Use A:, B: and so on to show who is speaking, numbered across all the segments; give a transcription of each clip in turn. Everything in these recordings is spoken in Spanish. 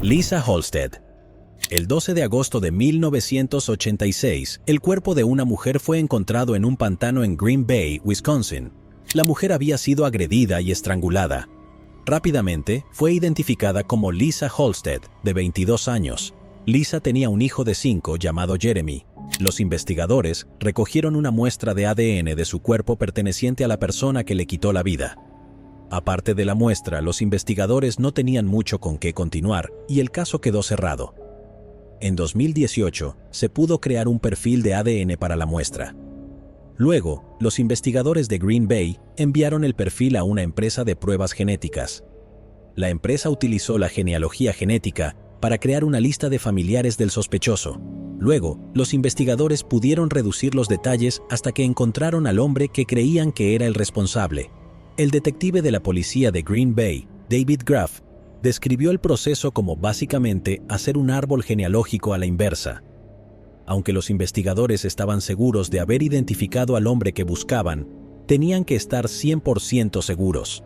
A: Lisa Holstead. El 12 de agosto de 1986, el cuerpo de una mujer fue encontrado en un pantano en Green Bay, Wisconsin. La mujer había sido agredida y estrangulada. Rápidamente, fue identificada como Lisa Holstead, de 22 años. Lisa tenía un hijo de 5 llamado Jeremy. Los investigadores recogieron una muestra de ADN de su cuerpo perteneciente a la persona que le quitó la vida. Aparte de la muestra, los investigadores no tenían mucho con qué continuar y el caso quedó cerrado. En 2018, se pudo crear un perfil de ADN para la muestra. Luego, los investigadores de Green Bay enviaron el perfil a una empresa de pruebas genéticas. La empresa utilizó la genealogía genética para crear una lista de familiares del sospechoso. Luego, los investigadores pudieron reducir los detalles hasta que encontraron al hombre que creían que era el responsable. El detective de la policía de Green Bay, David Graff, describió el proceso como básicamente hacer un árbol genealógico a la inversa. Aunque los investigadores estaban seguros de haber identificado al hombre que buscaban, tenían que estar 100% seguros.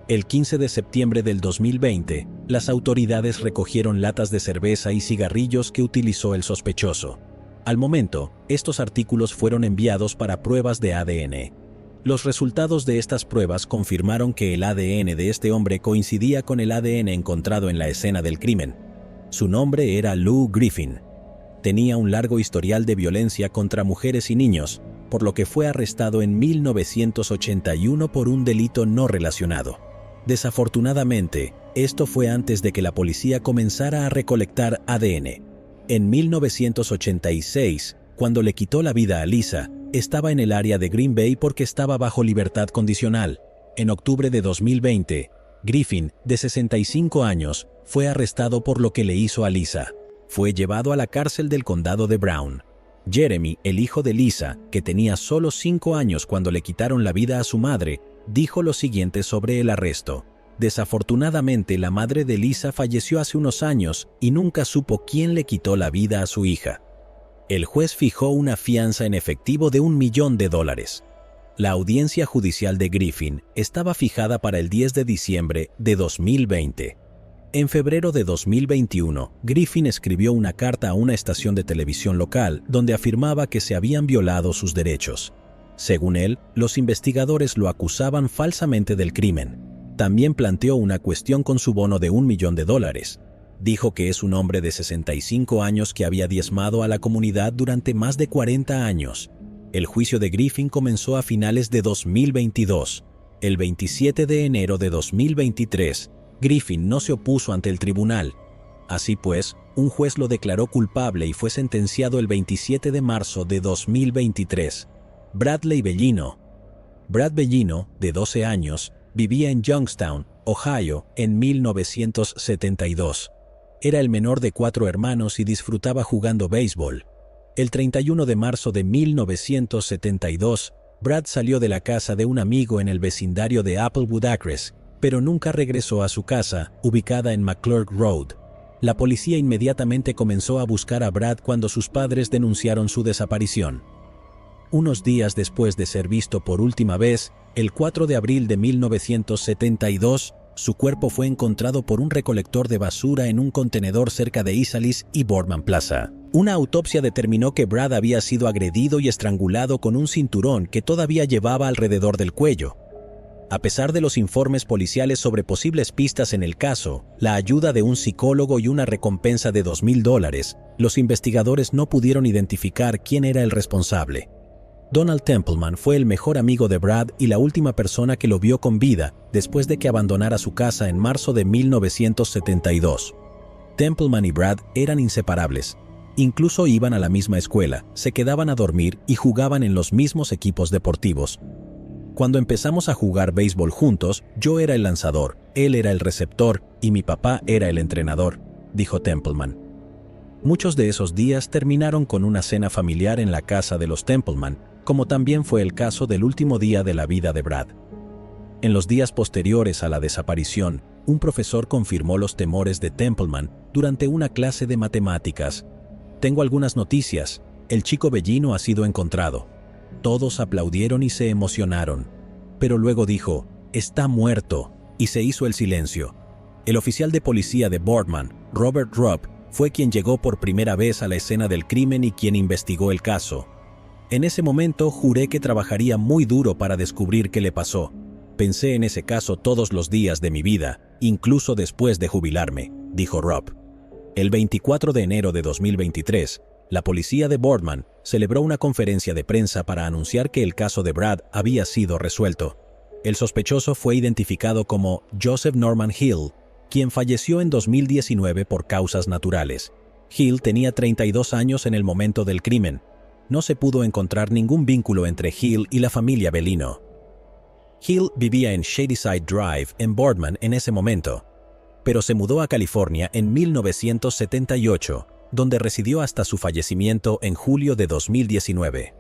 A: El 15 de septiembre del 2020, las autoridades recogieron latas de cerveza y cigarrillos que utilizó el sospechoso. Al momento, estos artículos fueron enviados para pruebas de ADN. Los resultados de estas pruebas confirmaron que el ADN de este hombre coincidía con el ADN encontrado en la escena del crimen. Su nombre era Lou Griffin. Tenía un largo historial de violencia contra mujeres y niños, por lo que fue arrestado en 1981 por un delito no relacionado. Desafortunadamente, esto fue antes de que la policía comenzara a recolectar ADN. En 1986, cuando le quitó la vida a Lisa, estaba en el área de Green Bay porque estaba bajo libertad condicional. En octubre de 2020, Griffin, de 65 años, fue arrestado por lo que le hizo a Lisa. Fue llevado a la cárcel del condado de Brown. Jeremy, el hijo de Lisa, que tenía solo 5 años cuando le quitaron la vida a su madre, dijo lo siguiente sobre el arresto. Desafortunadamente, la madre de Lisa falleció hace unos años y nunca supo quién le quitó la vida a su hija. El juez fijó una fianza en efectivo de $1 millón. La audiencia judicial de Griffin estaba fijada para el 10 de diciembre de 2020. En febrero de 2021, Griffin escribió una carta a una estación de televisión local donde afirmaba que se habían violado sus derechos. Según él, los investigadores lo acusaban falsamente del crimen. También planteó una cuestión con su bono de $1 millón. Dijo que es un hombre de 65 años que había diezmado a la comunidad durante más de 40 años. El juicio de Griffin comenzó a finales de 2022. El 27 de enero de 2023, Griffin no se opuso ante el tribunal. Así pues, un juez lo declaró culpable y fue sentenciado el 27 de marzo de 2023. Bradley Bellino. Brad Bellino, de 12 años, vivía en Youngstown, Ohio, en 1972. Era el menor de 4 hermanos y disfrutaba jugando béisbol. El 31 de marzo de 1972, Brad salió de la casa de un amigo en el vecindario de Applewood Acres, pero nunca regresó a su casa, ubicada en McClurg Road. La policía inmediatamente comenzó a buscar a Brad cuando sus padres denunciaron su desaparición. Unos días después de ser visto por última vez, el 4 de abril de 1972, su cuerpo fue encontrado por un recolector de basura en un contenedor cerca de Isalis y Boardman Plaza. Una autopsia determinó que Brad había sido agredido y estrangulado con un cinturón que todavía llevaba alrededor del cuello. A pesar de los informes policiales sobre posibles pistas en el caso, la ayuda de un psicólogo y una recompensa de $2,000, los investigadores no pudieron identificar quién era el responsable. Donald Templeman fue el mejor amigo de Brad y la última persona que lo vio con vida después de que abandonara su casa en marzo de 1972. Templeman y Brad eran inseparables. Incluso iban a la misma escuela, se quedaban a dormir y jugaban en los mismos equipos deportivos. Cuando empezamos a jugar béisbol juntos, yo era el lanzador, él era el receptor y mi papá era el entrenador, dijo Templeman. Muchos de esos días terminaron con una cena familiar en la casa de los Templeman, como también fue el caso del último día de la vida de Brad. En los días posteriores a la desaparición, un profesor confirmó los temores de Templeman durante una clase de matemáticas. Tengo algunas noticias, el chico Bellino ha sido encontrado. Todos aplaudieron y se emocionaron. Pero luego dijo, está muerto, y se hizo el silencio. El oficial de policía de Boardman, Robert Rupp, fue quien llegó por primera vez a la escena del crimen y quien investigó el caso. En ese momento juré que trabajaría muy duro para descubrir qué le pasó. Pensé en ese caso todos los días de mi vida, incluso después de jubilarme, dijo Rupp. El 24 de enero de 2023, la policía de Boardman celebró una conferencia de prensa para anunciar que el caso de Brad había sido resuelto. El sospechoso fue identificado como Joseph Norman Hill, quien falleció en 2019 por causas naturales. Hill tenía 32 años en el momento del crimen. No se pudo encontrar ningún vínculo entre Hill y la familia Bellino. Hill vivía en Shadyside Drive en Boardman en ese momento, pero se mudó a California en 1978, donde residió hasta su fallecimiento en julio de 2019.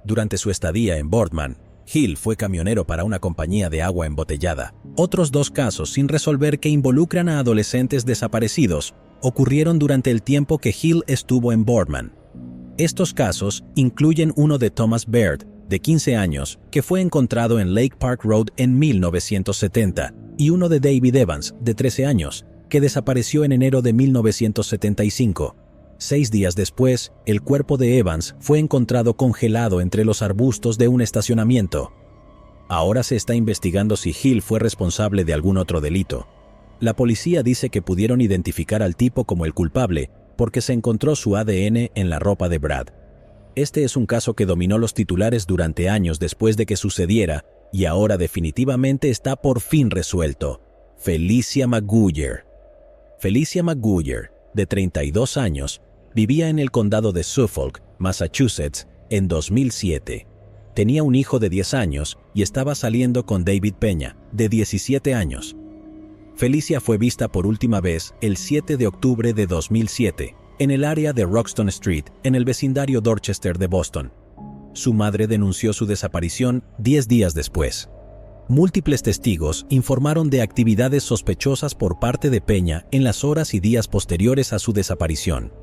A: Durante su estadía en Boardman, Hill fue camionero para una compañía de agua embotellada. Otros 2 casos sin resolver que involucran a adolescentes desaparecidos ocurrieron durante el tiempo que Hill estuvo en Boardman. Estos casos incluyen uno de Thomas Baird, de 15 años, que fue encontrado en Lake Park Road en 1970, y uno de David Evans, de 13 años, que desapareció en enero de 1975. 6 días después, el cuerpo de Evans fue encontrado congelado entre los arbustos de un estacionamiento. Ahora se está investigando si Hill fue responsable de algún otro delito. La policía dice que pudieron identificar al tipo como el culpable porque se encontró su ADN en la ropa de Brad. Este es un caso que dominó los titulares durante años después de que sucediera y ahora definitivamente está por fin resuelto. Felicia McGuire. Felicia McGuire, de 32 años, vivía en el condado de Suffolk, Massachusetts, en 2007. Tenía un hijo de 10 años y estaba saliendo con David Peña, de 17 años. Felicia fue vista por última vez el 7 de octubre de 2007, en el área de Roxton Street, en el vecindario Dorchester de Boston. Su madre denunció su desaparición 10 días después. Múltiples testigos informaron de actividades sospechosas por parte de Peña en las horas y días posteriores a su desaparición.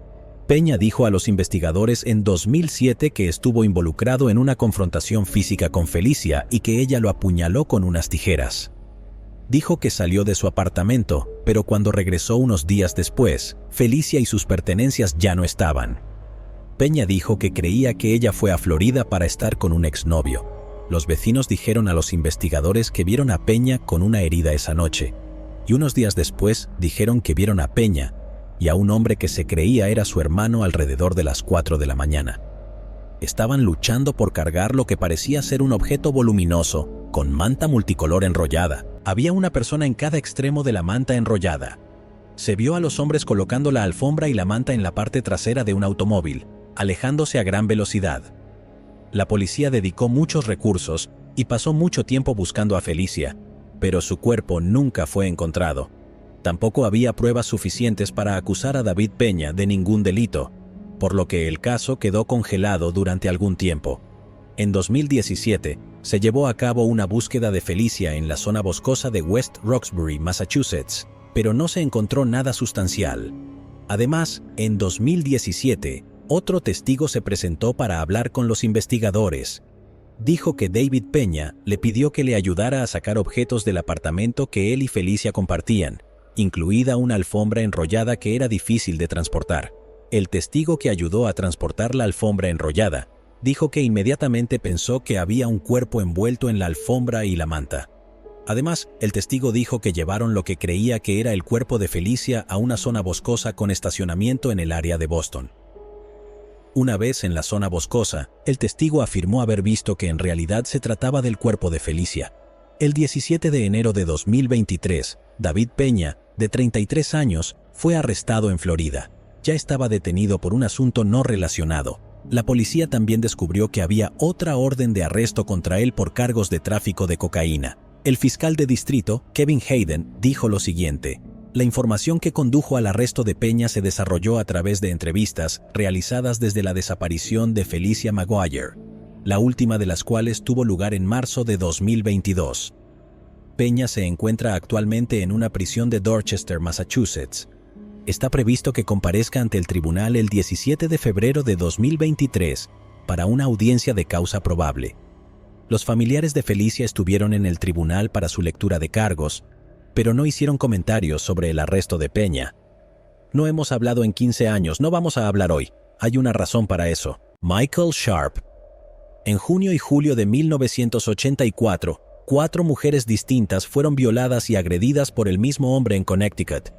A: Peña dijo a los investigadores en 2007 que estuvo involucrado en una confrontación física con Felicia y que ella lo apuñaló con unas tijeras. Dijo que salió de su apartamento, pero cuando regresó unos días después, Felicia y sus pertenencias ya no estaban. Peña dijo que creía que ella fue a Florida para estar con un exnovio. Los vecinos dijeron a los investigadores que vieron a Peña con una herida esa noche, y unos días después dijeron que vieron a Peña y a un hombre que se creía era su hermano alrededor de las 4 de la mañana. Estaban luchando por cargar lo que parecía ser un objeto voluminoso, con manta multicolor enrollada. Había una persona en cada extremo de la manta enrollada. Se vio a los hombres colocando la alfombra y la manta en la parte trasera de un automóvil, alejándose a gran velocidad. La policía dedicó muchos recursos y pasó mucho tiempo buscando a Felicia, pero su cuerpo nunca fue encontrado. Tampoco había pruebas suficientes para acusar a David Peña de ningún delito, por lo que el caso quedó congelado durante algún tiempo. En 2017, se llevó a cabo una búsqueda de Felicia en la zona boscosa de West Roxbury, Massachusetts, pero no se encontró nada sustancial. Además, en 2017, otro testigo se presentó para hablar con los investigadores. Dijo que David Peña le pidió que le ayudara a sacar objetos del apartamento que él y Felicia compartían, incluida una alfombra enrollada que era difícil de transportar. El testigo que ayudó a transportar la alfombra enrollada dijo que inmediatamente pensó que había un cuerpo envuelto en la alfombra y la manta. Además, el testigo dijo que llevaron lo que creía que era el cuerpo de Felicia a una zona boscosa con estacionamiento en el área de Boston. Una vez en la zona boscosa, el testigo afirmó haber visto que en realidad se trataba del cuerpo de Felicia. El 17 de enero de 2023, David Peña, de 33 años, fue arrestado en Florida. Ya estaba detenido por un asunto no relacionado. La policía también descubrió que había otra orden de arresto contra él por cargos de tráfico de cocaína. El fiscal de distrito, Kevin Hayden, dijo lo siguiente: la información que condujo al arresto de Peña se desarrolló a través de entrevistas realizadas desde la desaparición de Felicia McGuire, la última de las cuales tuvo lugar en marzo de 2022. Peña se encuentra actualmente en una prisión de Dorchester, Massachusetts. Está previsto que comparezca ante el tribunal el 17 de febrero de 2023 para una audiencia de causa probable. Los familiares de Felicia estuvieron en el tribunal para su lectura de cargos, pero no hicieron comentarios sobre el arresto de Peña. No hemos hablado en 15 años, no vamos a hablar hoy. Hay una razón para eso. Michael Sharp. En junio y julio de 1984, 4 mujeres distintas fueron violadas y agredidas por el mismo hombre en Connecticut.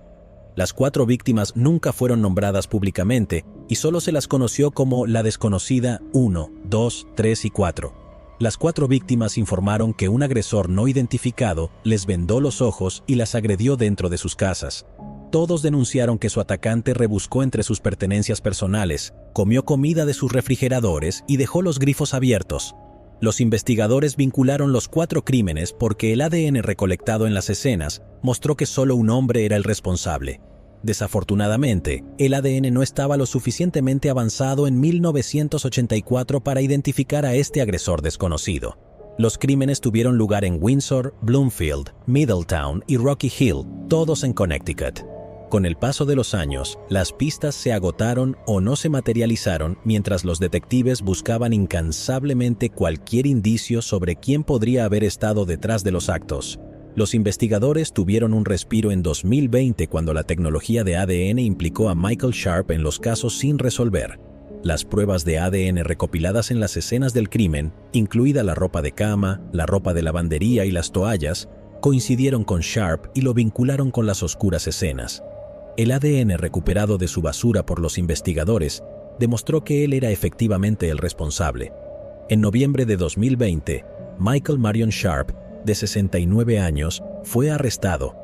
A: Las 4 víctimas nunca fueron nombradas públicamente y solo se las conoció como la desconocida 1, 2, 3 y 4. Las 4 víctimas informaron que un agresor no identificado les vendó los ojos y las agredió dentro de sus casas. Todos denunciaron que su atacante rebuscó entre sus pertenencias personales, comió comida de sus refrigeradores y dejó los grifos abiertos. Los investigadores vincularon los 4 crímenes porque el ADN recolectado en las escenas mostró que solo un hombre era el responsable. Desafortunadamente, el ADN no estaba lo suficientemente avanzado en 1984 para identificar a este agresor desconocido. Los crímenes tuvieron lugar en Windsor, Bloomfield, Middletown y Rocky Hill, todos en Connecticut. Con el paso de los años, las pistas se agotaron o no se materializaron mientras los detectives buscaban incansablemente cualquier indicio sobre quién podría haber estado detrás de los actos. Los investigadores tuvieron un respiro en 2020 cuando la tecnología de ADN implicó a Michael Sharp en los casos sin resolver. Las pruebas de ADN recopiladas en las escenas del crimen, incluida la ropa de cama, la ropa de lavandería y las toallas, coincidieron con Sharp y lo vincularon con las oscuras escenas. El ADN recuperado de su basura por los investigadores demostró que él era efectivamente el responsable. En noviembre de 2020, Michael Marion Sharp, de 69 años, fue arrestado.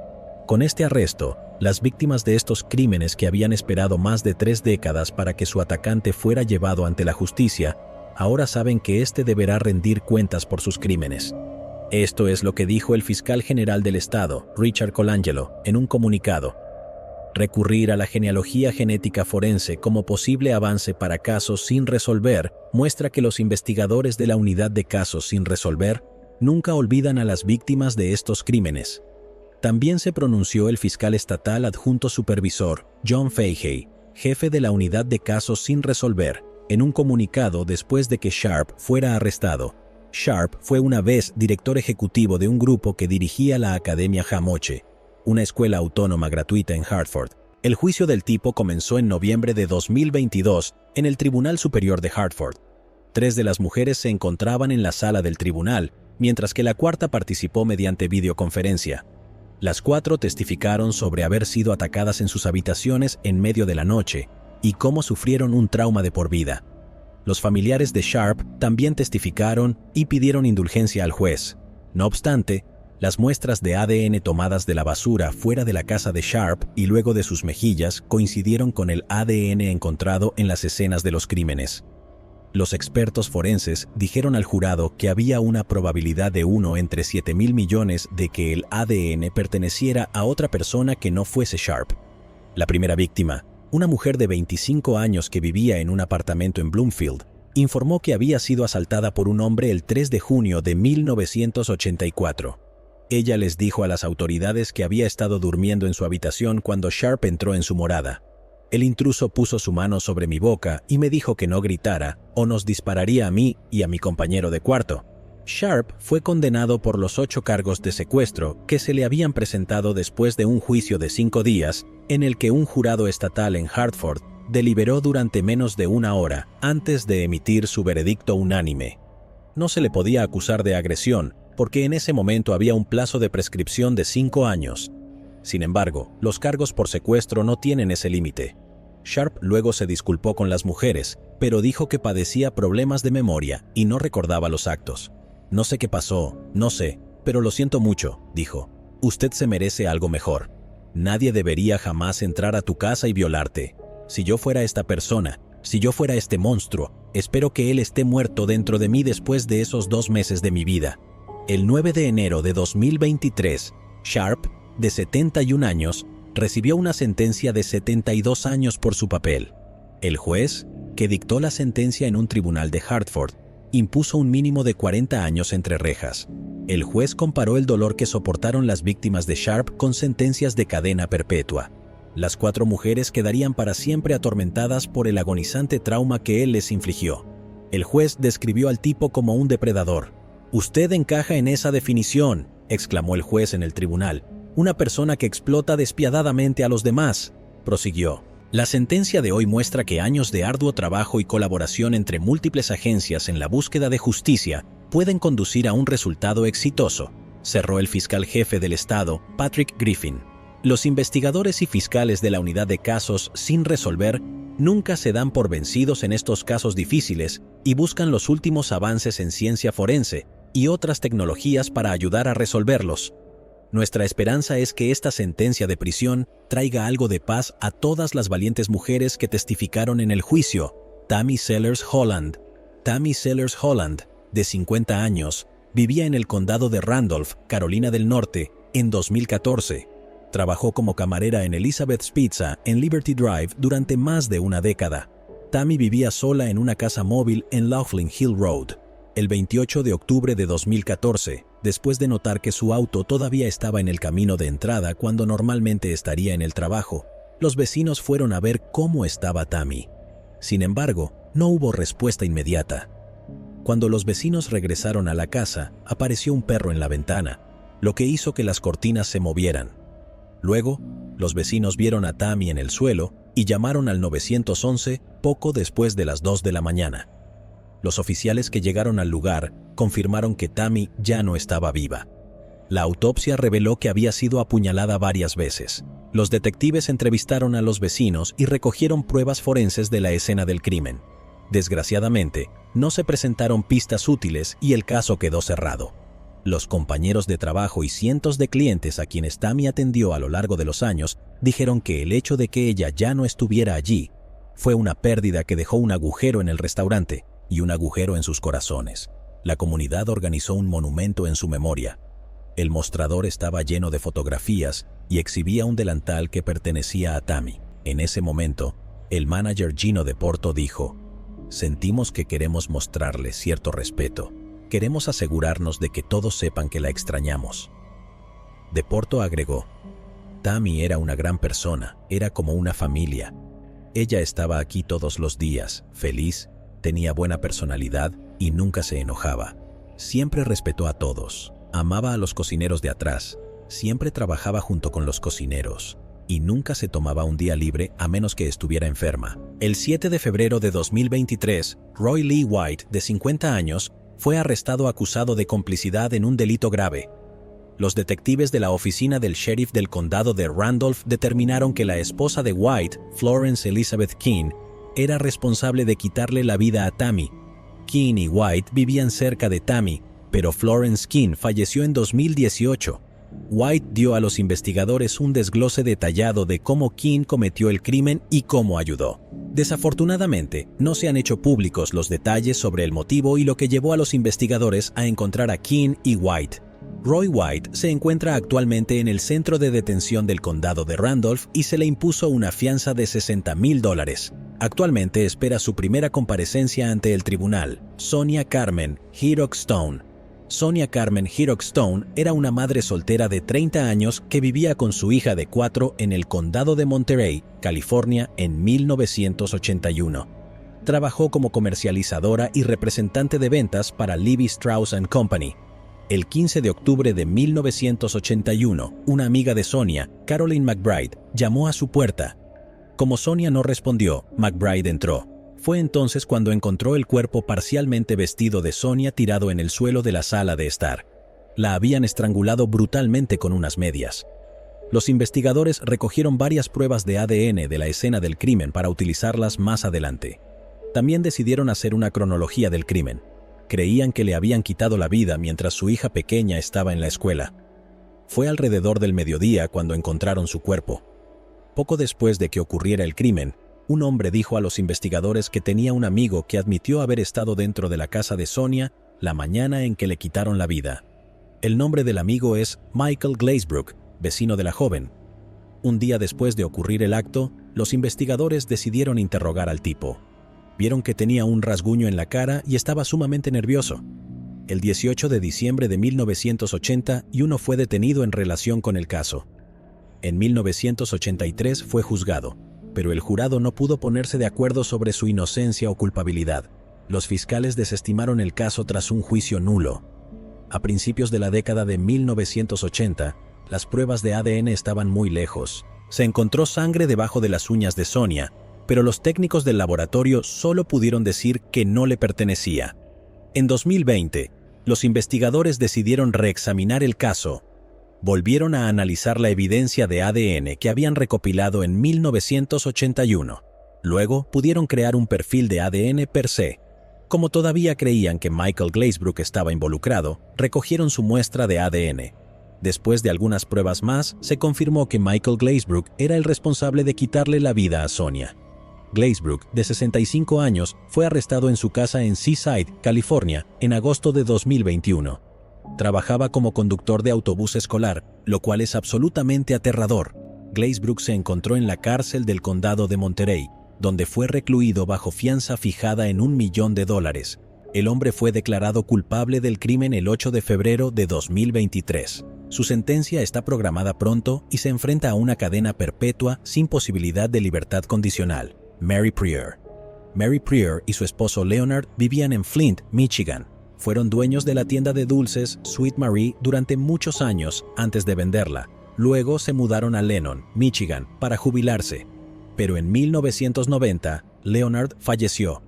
A: Con este arresto, las víctimas de estos crímenes que habían esperado más de 3 décadas para que su atacante fuera llevado ante la justicia, ahora saben que éste deberá rendir cuentas por sus crímenes. Esto es lo que dijo el fiscal general del estado, Richard Colangelo, en un comunicado. Recurrir a la genealogía genética forense como posible avance para casos sin resolver muestra que los investigadores de la Unidad de Casos sin Resolver nunca olvidan a las víctimas de estos crímenes. También se pronunció el fiscal estatal adjunto supervisor, John Fahey, jefe de la Unidad de Casos sin Resolver, en un comunicado después de que Sharp fuera arrestado. Sharp fue una vez director ejecutivo de un grupo que dirigía la Academia Hamoche, una escuela autónoma gratuita en Hartford. El juicio del tipo comenzó en noviembre de 2022 en el Tribunal Superior de Hartford. 3 de las mujeres se encontraban en la sala del tribunal, mientras que la 4ª participó mediante videoconferencia. Las 4 testificaron sobre haber sido atacadas en sus habitaciones en medio de la noche y cómo sufrieron un trauma de por vida. Los familiares de Sharp también testificaron y pidieron indulgencia al juez. No obstante, las muestras de ADN tomadas de la basura fuera de la casa de Sharp y luego de sus mejillas coincidieron con el ADN encontrado en las escenas de los crímenes. Los expertos forenses dijeron al jurado que había una probabilidad de 1 entre 7,000 millones de que el ADN perteneciera a otra persona que no fuese Sharp. La primera víctima, una mujer de 25 años que vivía en un apartamento en Bloomfield, informó que había sido asaltada por un hombre el 3 de junio de 1984. Ella les dijo a las autoridades que había estado durmiendo en su habitación cuando Sharp entró en su morada. El intruso puso su mano sobre mi boca y me dijo que no gritara o nos dispararía a mí y a mi compañero de cuarto. Sharp fue condenado por los 8 cargos de secuestro que se le habían presentado después de un juicio de 5 días en el que un jurado estatal en Hartford deliberó durante menos de 1 hora antes de emitir su veredicto unánime. No se le podía acusar de agresión porque en ese momento había un plazo de prescripción de 5 años. Sin embargo, los cargos por secuestro no tienen ese límite. Sharp luego se disculpó con las mujeres, pero dijo que padecía problemas de memoria y no recordaba los actos. No sé qué pasó, no sé, pero lo siento mucho, dijo. Usted se merece algo mejor. Nadie debería jamás entrar a tu casa y violarte. Si yo fuera esta persona, si yo fuera este monstruo, espero que él esté muerto dentro de mí después de esos 2 meses de mi vida. El 9 de enero de 2023, Sharp, de 71 años, recibió una sentencia de 72 años por su papel. El juez, que dictó la sentencia en un tribunal de Hartford, impuso un mínimo de 40 años entre rejas. El juez comparó el dolor que soportaron las víctimas de Sharp con sentencias de cadena perpetua. Las 4 mujeres quedarían para siempre atormentadas por el agonizante trauma que él les infligió. El juez describió al tipo como un depredador. «Usted encaja en esa definición», exclamó el juez en el tribunal. «Una persona que explota despiadadamente a los demás». prosiguió. La sentencia de hoy muestra que años de arduo trabajo y colaboración entre múltiples agencias en la búsqueda de justicia pueden conducir a un resultado exitoso, cerró el fiscal jefe del estado, Patrick Griffin. Los investigadores y fiscales de la unidad de casos sin resolver nunca se dan por vencidos en estos casos difíciles y buscan los últimos avances en ciencia forense y otras tecnologías para ayudar a resolverlos. Nuestra esperanza es que esta sentencia de prisión traiga algo de paz a todas las valientes mujeres que testificaron en el juicio. Tammy Sellers Holland. Tammy Sellers Holland, de 50 años, vivía en el condado de Randolph, Carolina del Norte, en 2014. Trabajó como camarera en Elizabeth's Pizza en Liberty Drive durante más de una década. Tammy vivía sola en una casa móvil en Laughlin Hill Road. El 28 de octubre de 2014, después de notar que su auto todavía estaba en el camino de entrada cuando normalmente estaría en el trabajo, los vecinos fueron a ver cómo estaba Tammy. Sin embargo, no hubo respuesta inmediata. Cuando los vecinos regresaron a la casa, apareció un perro en la ventana, lo que hizo que las cortinas se movieran. Luego, los vecinos vieron a Tammy en el suelo y llamaron al 911 poco después de las 2 de la mañana. Los oficiales que llegaron al lugar confirmaron que Tammy ya no estaba viva. La autopsia reveló que había sido apuñalada varias veces. Los detectives entrevistaron a los vecinos y recogieron pruebas forenses de la escena del crimen. Desgraciadamente, no se presentaron pistas útiles y el caso quedó cerrado. Los compañeros de trabajo y cientos de clientes a quienes Tammy atendió a lo largo de los años dijeron que el hecho de que ella ya no estuviera allí fue una pérdida que dejó un agujero en el restaurante y un agujero en sus corazones. La comunidad organizó un monumento en su memoria. El mostrador estaba lleno de fotografías y exhibía un delantal que pertenecía a Tammy. En ese momento, el manager Gino DePorto dijo: «Sentimos que queremos mostrarle cierto respeto. Queremos asegurarnos de que todos sepan que la extrañamos». DePorto agregó: «Tammy era una gran persona, era como una familia. Ella estaba aquí todos los días, feliz, tenía buena personalidad y nunca se enojaba. Siempre respetó a todos, amaba a los cocineros de atrás, siempre trabajaba junto con los cocineros y nunca se tomaba un día libre a menos que estuviera enferma». El 7 de febrero de 2023, Roy Lee White, de 50 años, fue arrestado acusado de complicidad en un delito grave. Los detectives de la oficina del sheriff del condado de Randolph determinaron que la esposa de White, Florence Elizabeth Keene, era responsable de quitarle la vida a Tammy. Keene y White vivían cerca de Tammy, pero Florence Keene falleció en 2018. White dio a los investigadores un desglose detallado de cómo Keene cometió el crimen y cómo ayudó. Desafortunadamente, no se han hecho públicos los detalles sobre el motivo y lo que llevó a los investigadores a encontrar a Keene y White. Roy White se encuentra actualmente en el centro de detención del condado de Randolph y se le impuso una fianza de $60,000. Actualmente espera su primera comparecencia ante el tribunal. Sonia Carmen Hirok Stone. Sonia Carmen Hirok Stone era una madre soltera de 30 años que vivía con su hija de 4 en el condado de Monterey, California, en 1981. Trabajó como comercializadora y representante de ventas para Levi Strauss & Company. El 15 de octubre de 1981, una amiga de Sonia, Caroline McBride, llamó a su puerta. Como Sonia no respondió, McBride entró. Fue entonces cuando encontró el cuerpo parcialmente vestido de Sonia tirado en el suelo de la sala de estar. La habían estrangulado brutalmente con unas medias. Los investigadores recogieron varias pruebas de ADN de la escena del crimen para utilizarlas más adelante. También decidieron hacer una cronología del crimen. Creían que le habían quitado la vida mientras su hija pequeña estaba en la escuela. Fue alrededor del mediodía cuando encontraron su cuerpo. Poco después de que ocurriera el crimen, un hombre dijo a los investigadores que tenía un amigo que admitió haber estado dentro de la casa de Sonia la mañana en que le quitaron la vida. El nombre del amigo es Michael Glazebrook, vecino de la joven. Un día después de ocurrir el acto, los investigadores decidieron interrogar al tipo. Vieron que tenía un rasguño en la cara y estaba sumamente nervioso. El 18 de diciembre de 1980, uno fue detenido en relación con el caso. En 1983 fue juzgado, pero el jurado no pudo ponerse de acuerdo sobre su inocencia o culpabilidad. Los fiscales desestimaron el caso tras un juicio nulo. A principios de la década de 1980, las pruebas de ADN estaban muy lejos. Se encontró sangre debajo de las uñas de Sonia, pero los técnicos del laboratorio solo pudieron decir que no le pertenecía. En 2020, los investigadores decidieron reexaminar el caso. Volvieron a analizar la evidencia de ADN que habían recopilado en 1981. Luego pudieron crear un perfil de ADN per se. Como todavía creían que Michael Glazebrook estaba involucrado, recogieron su muestra de ADN. Después de algunas pruebas más, se confirmó que Michael Glazebrook era el responsable de quitarle la vida a Sonia. Glazebrook, de 65 años, fue arrestado en su casa en Seaside, California, en agosto de 2021. Trabajaba como conductor de autobús escolar, lo cual es absolutamente aterrador. Glazebrook se encontró en la cárcel del condado de Monterey, donde fue recluido bajo fianza fijada en $1 millón. El hombre fue declarado culpable del crimen el 8 de febrero de 2023. Su sentencia está programada pronto y se enfrenta a una cadena perpetua sin posibilidad de libertad condicional. Mary Prieur. Mary Prieur y su esposo Leonard vivían en Flint, Michigan. Fueron dueños de la tienda de dulces Sweet Marie durante muchos años antes de venderla. Luego se mudaron a Lennon, Michigan, para jubilarse. Pero en 1990, Leonard falleció.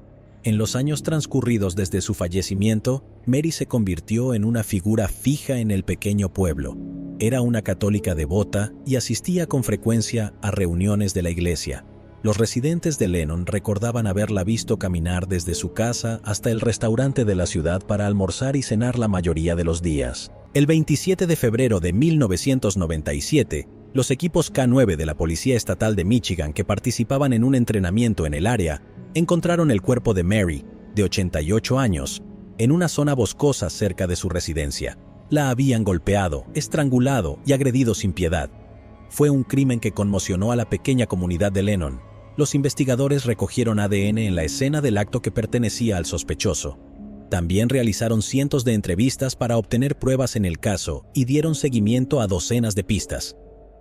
A: En los años transcurridos desde su fallecimiento, Mary se convirtió en una figura fija en el pequeño pueblo. Era una católica devota y asistía con frecuencia a reuniones de la iglesia. Los residentes de Lennon recordaban haberla visto caminar desde su casa hasta el restaurante de la ciudad para almorzar y cenar la mayoría de los días. El 27 de febrero de 1997, los equipos K-9 de la Policía Estatal de Michigan que participaban en un entrenamiento en el área encontraron el cuerpo de Mary, de 88 años, en una zona boscosa cerca de su residencia. La habían golpeado, estrangulado y agredido sin piedad. Fue un crimen que conmocionó a la pequeña comunidad de Lennon. Los investigadores recogieron ADN en la escena del acto que pertenecía al sospechoso. También realizaron cientos de entrevistas para obtener pruebas en el caso y dieron seguimiento a docenas de pistas.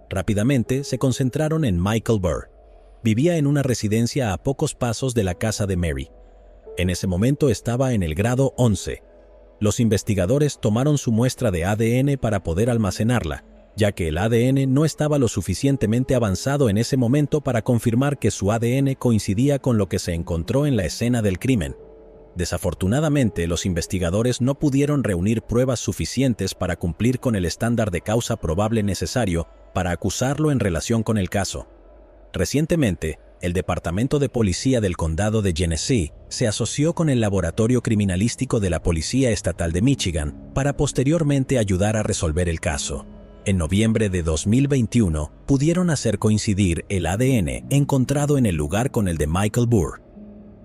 A: Rápidamente se concentraron en Michael Burr. Vivía en una residencia a pocos pasos de la casa de Mary. En ese momento estaba en el grado 11. Los investigadores tomaron su muestra de ADN para poder almacenarla, ya que el ADN no estaba lo suficientemente avanzado en ese momento para confirmar que su ADN coincidía con lo que se encontró en la escena del crimen. Desafortunadamente, los investigadores no pudieron reunir pruebas suficientes para cumplir con el estándar de causa probable necesario para acusarlo en relación con el caso. Recientemente, el Departamento de Policía del Condado de Genesee se asoció con el Laboratorio Criminalístico de la Policía Estatal de Michigan para posteriormente ayudar a resolver el caso. En noviembre de 2021, pudieron hacer coincidir el ADN encontrado en el lugar con el de Michael Burr.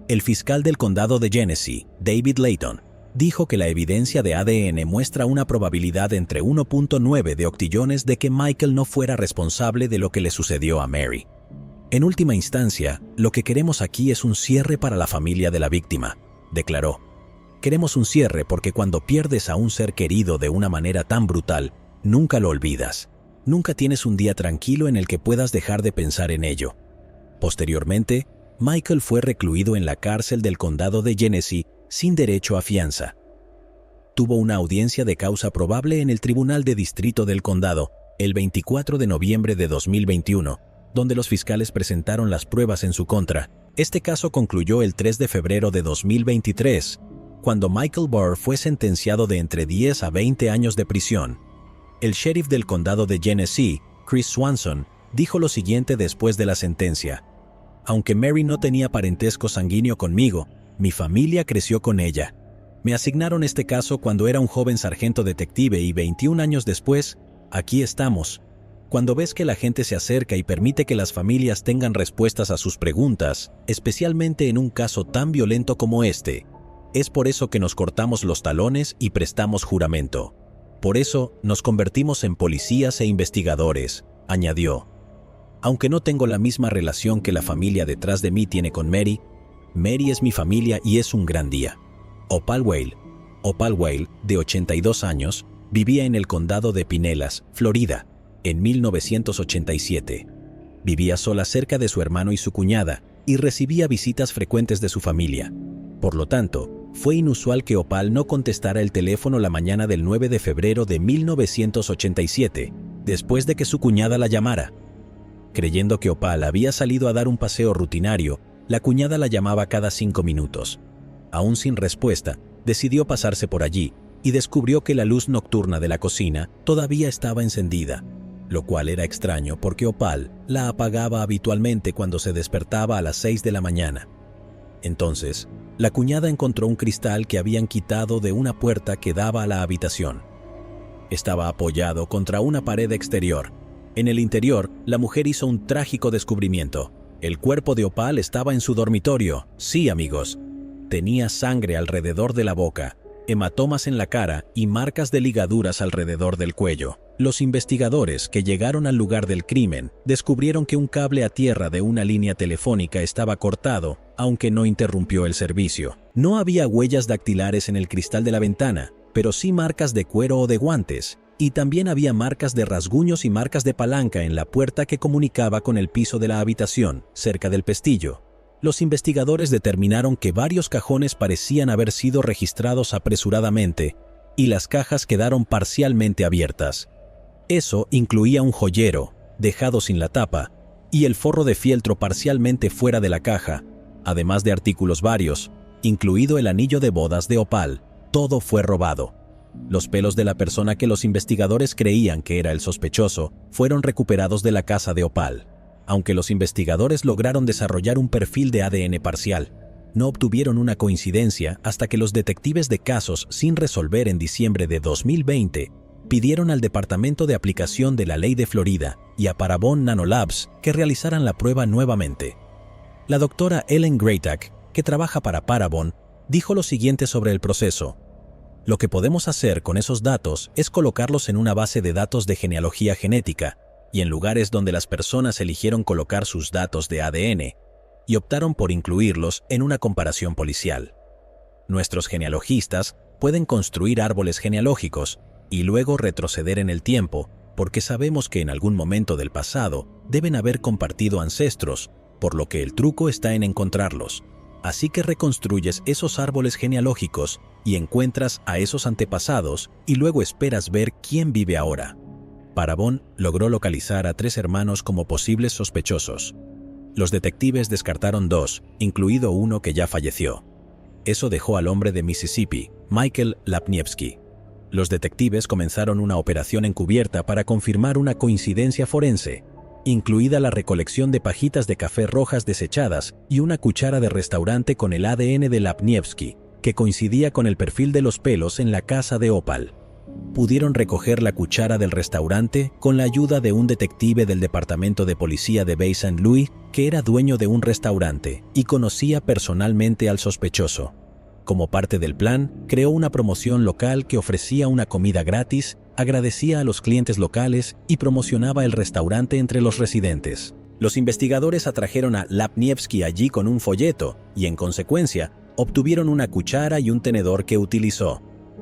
A: El fiscal del condado de Genesee, David Layton, dijo que la evidencia de ADN muestra una probabilidad entre 1.9 de octillones de que Michael no fuera responsable de lo que le sucedió a Mary. En última instancia, lo que queremos aquí es un cierre para la familia de la víctima, declaró. Queremos un cierre porque cuando pierdes a un ser querido de una manera tan brutal, nunca lo olvidas. Nunca tienes un día tranquilo en el que puedas dejar de pensar en ello. Posteriormente, Michael fue recluido en la cárcel del condado de Genesee sin derecho a fianza. Tuvo una audiencia de causa probable en el Tribunal de Distrito del Condado el 24 de noviembre de 2021, donde los fiscales presentaron las pruebas en su contra. Este caso concluyó el 3 de febrero de 2023, cuando Michael Burr fue sentenciado de entre 10 a 20 años de prisión. El sheriff del condado de Genesee, Chris Swanson, dijo lo siguiente después de la sentencia. Aunque Mary no tenía parentesco sanguíneo conmigo, mi familia creció con ella. Me asignaron este caso cuando era un joven sargento detective y 21 años después, aquí estamos. Cuando ves que la gente se acerca y permite que las familias tengan respuestas a sus preguntas, especialmente en un caso tan violento como este, es por eso que nos cortamos los talones y prestamos juramento. Por eso nos convertimos en policías e investigadores, añadió. Aunque no tengo la misma relación que la familia detrás de mí tiene con Mary, Mary es mi familia y es un gran día. Opal Whale, de 82 años, vivía en el condado de Pinellas, Florida, en 1987. Vivía sola cerca de su hermano y su cuñada y recibía visitas frecuentes de su familia. Por lo tanto, fue inusual que Opal no contestara el teléfono la mañana del 9 de febrero de 1987, después de que su cuñada la llamara. Creyendo que Opal había salido a dar un paseo rutinario, la cuñada la llamaba cada 5 minutos. Aún sin respuesta, decidió pasarse por allí y descubrió que la luz nocturna de la cocina todavía estaba encendida, lo cual era extraño porque Opal la apagaba habitualmente cuando se despertaba a las 6 de la mañana. Entonces, la cuñada encontró un cristal que habían quitado de una puerta que daba a la habitación. Estaba apoyado contra una pared exterior. En el interior, la mujer hizo un trágico descubrimiento. El cuerpo de Opal estaba en su dormitorio. Sí, amigos. Tenía sangre alrededor de la boca, hematomas en la cara y marcas de ligaduras alrededor del cuello. Los investigadores que llegaron al lugar del crimen descubrieron que un cable a tierra de una línea telefónica estaba cortado, aunque no interrumpió el servicio. No había huellas dactilares en el cristal de la ventana, pero sí marcas de cuero o de guantes, y también había marcas de rasguños y marcas de palanca en la puerta que comunicaba con el piso de la habitación, cerca del pestillo. Los investigadores determinaron que varios cajones parecían haber sido registrados apresuradamente, y las cajas quedaron parcialmente abiertas. Eso incluía un joyero, dejado sin la tapa, y el forro de fieltro parcialmente fuera de la caja, además de artículos varios, incluido el anillo de bodas de Opal. Todo fue robado. Los pelos de la persona que los investigadores creían que era el sospechoso fueron recuperados de la casa de Opal. Aunque los investigadores lograron desarrollar un perfil de ADN parcial, no obtuvieron una coincidencia hasta que los detectives de casos sin resolver en diciembre de 2020 pidieron al Departamento de Aplicación de la Ley de Florida y a Parabon Nanolabs que realizaran la prueba nuevamente. La doctora Ellen Greytak, que trabaja para Parabon, dijo lo siguiente sobre el proceso. Lo que podemos hacer con esos datos es colocarlos en una base de datos de genealogía genética y en lugares donde las personas eligieron colocar sus datos de ADN y optaron por incluirlos en una comparación policial. Nuestros genealogistas pueden construir árboles genealógicos y luego retroceder en el tiempo porque sabemos que en algún momento del pasado deben haber compartido ancestros, por lo que el truco está en encontrarlos. Así que reconstruyes esos árboles genealógicos y encuentras a esos antepasados y luego esperas ver quién vive ahora. Parabon logró localizar a 3 hermanos como posibles sospechosos. Los detectives descartaron 2, incluido uno que ya falleció. Eso dejó al hombre de Mississippi, Michael Lapniewski. Los detectives comenzaron una operación encubierta para confirmar una coincidencia forense, incluida la recolección de pajitas de café rojas desechadas y una cuchara de restaurante con el ADN de Lapniewski, que coincidía con el perfil de los pelos en la casa de Opal. Pudieron recoger la cuchara del restaurante con la ayuda de un detective del Departamento de Policía de Bay St. Louis que era dueño de un restaurante y conocía personalmente al sospechoso. Como parte del plan, creó una promoción local que ofrecía una comida gratis, agradecía a los clientes locales y promocionaba el restaurante entre los residentes. Los investigadores atrajeron a Lapniewski allí con un folleto y, en consecuencia, obtuvieron una cuchara y un tenedor que utilizó.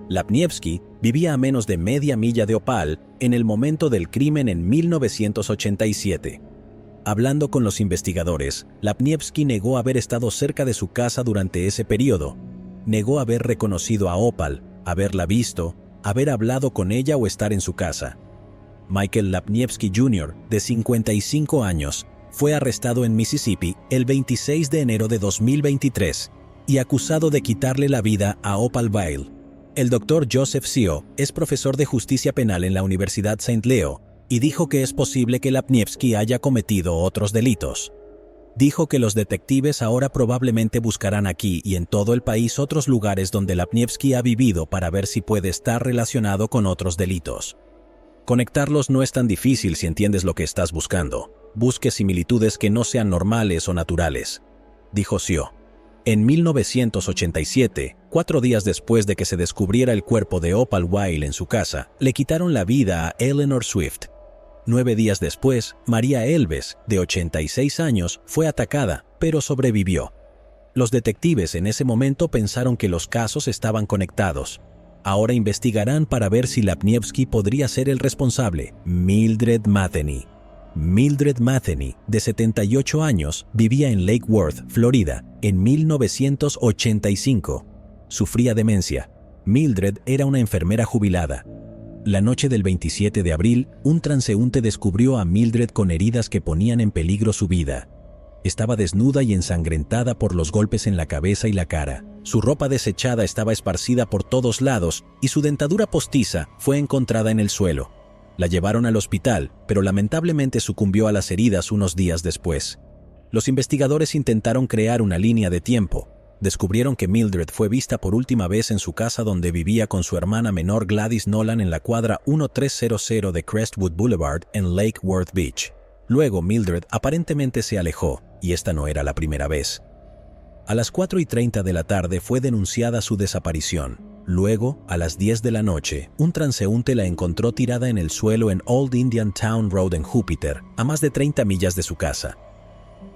A: Lapniewski vivía a menos de media milla de Opal en el momento del crimen en 1987. Hablando con los investigadores, Lapniewski negó haber estado cerca de su casa durante ese periodo. Negó haber reconocido a Opal, haberla visto, haber hablado con ella o estar en su casa. Michael Lapniewski Jr., de 55 años, fue arrestado en Mississippi el 26 de enero de 2023 y acusado de quitarle la vida a Opal Bail. El doctor Joseph Seo es profesor de justicia penal en la Universidad St. Leo y dijo que es posible que Lapniewski haya cometido otros delitos. Dijo que los detectives ahora probablemente buscarán aquí y en todo el país otros lugares donde Lapniewski ha vivido para ver si puede estar relacionado con otros delitos. Conectarlos no es tan difícil si entiendes lo que estás buscando. Busque similitudes que no sean normales o naturales, dijo Seo. En 1987, 4 días después de que se descubriera el cuerpo de Opal Weil en su casa, le quitaron la vida a Eleanor Swift. 9 días después, María Elves, de 86 años, fue atacada, pero sobrevivió. Los detectives en ese momento pensaron que los casos estaban conectados. Ahora investigarán para ver si Lapniewski podría ser el responsable. Mildred Matheny. Mildred Matheny, de 78 años, vivía en Lake Worth, Florida, en 1985. Sufría demencia. Mildred era una enfermera jubilada. La noche del 27 de abril, un transeúnte descubrió a Mildred con heridas que ponían en peligro su vida. Estaba desnuda y ensangrentada por los golpes en la cabeza y la cara. Su ropa desechada estaba esparcida por todos lados y su dentadura postiza fue encontrada en el suelo. La llevaron al hospital, pero lamentablemente sucumbió a las heridas unos días después. Los investigadores intentaron crear una línea de tiempo. Descubrieron que Mildred fue vista por última vez en su casa donde vivía con su hermana menor Gladys Nolan en la cuadra 1300 de Crestwood Boulevard en Lake Worth Beach. Luego Mildred aparentemente se alejó, y esta no era la primera vez. A las 4:30 de la tarde fue denunciada su desaparición. Luego, a las 10 de la noche, un transeúnte la encontró tirada en el suelo en Old Indian Town Road en Júpiter, a más de 30 millas de su casa.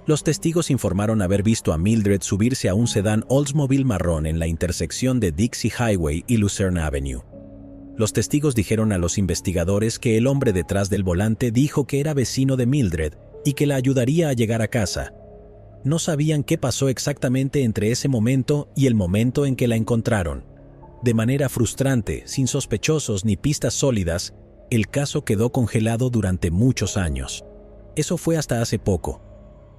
A: Los testigos informaron haber visto a Mildred subirse a un sedán Oldsmobile marrón en la intersección de Dixie Highway y Lucerne Avenue. Los testigos dijeron a los investigadores que el hombre detrás del volante dijo que era vecino de Mildred y que la ayudaría a llegar a casa. No sabían qué pasó exactamente entre ese momento y el momento en que la encontraron. De manera frustrante, sin sospechosos ni pistas sólidas, el caso quedó congelado durante muchos años. Eso fue hasta hace poco.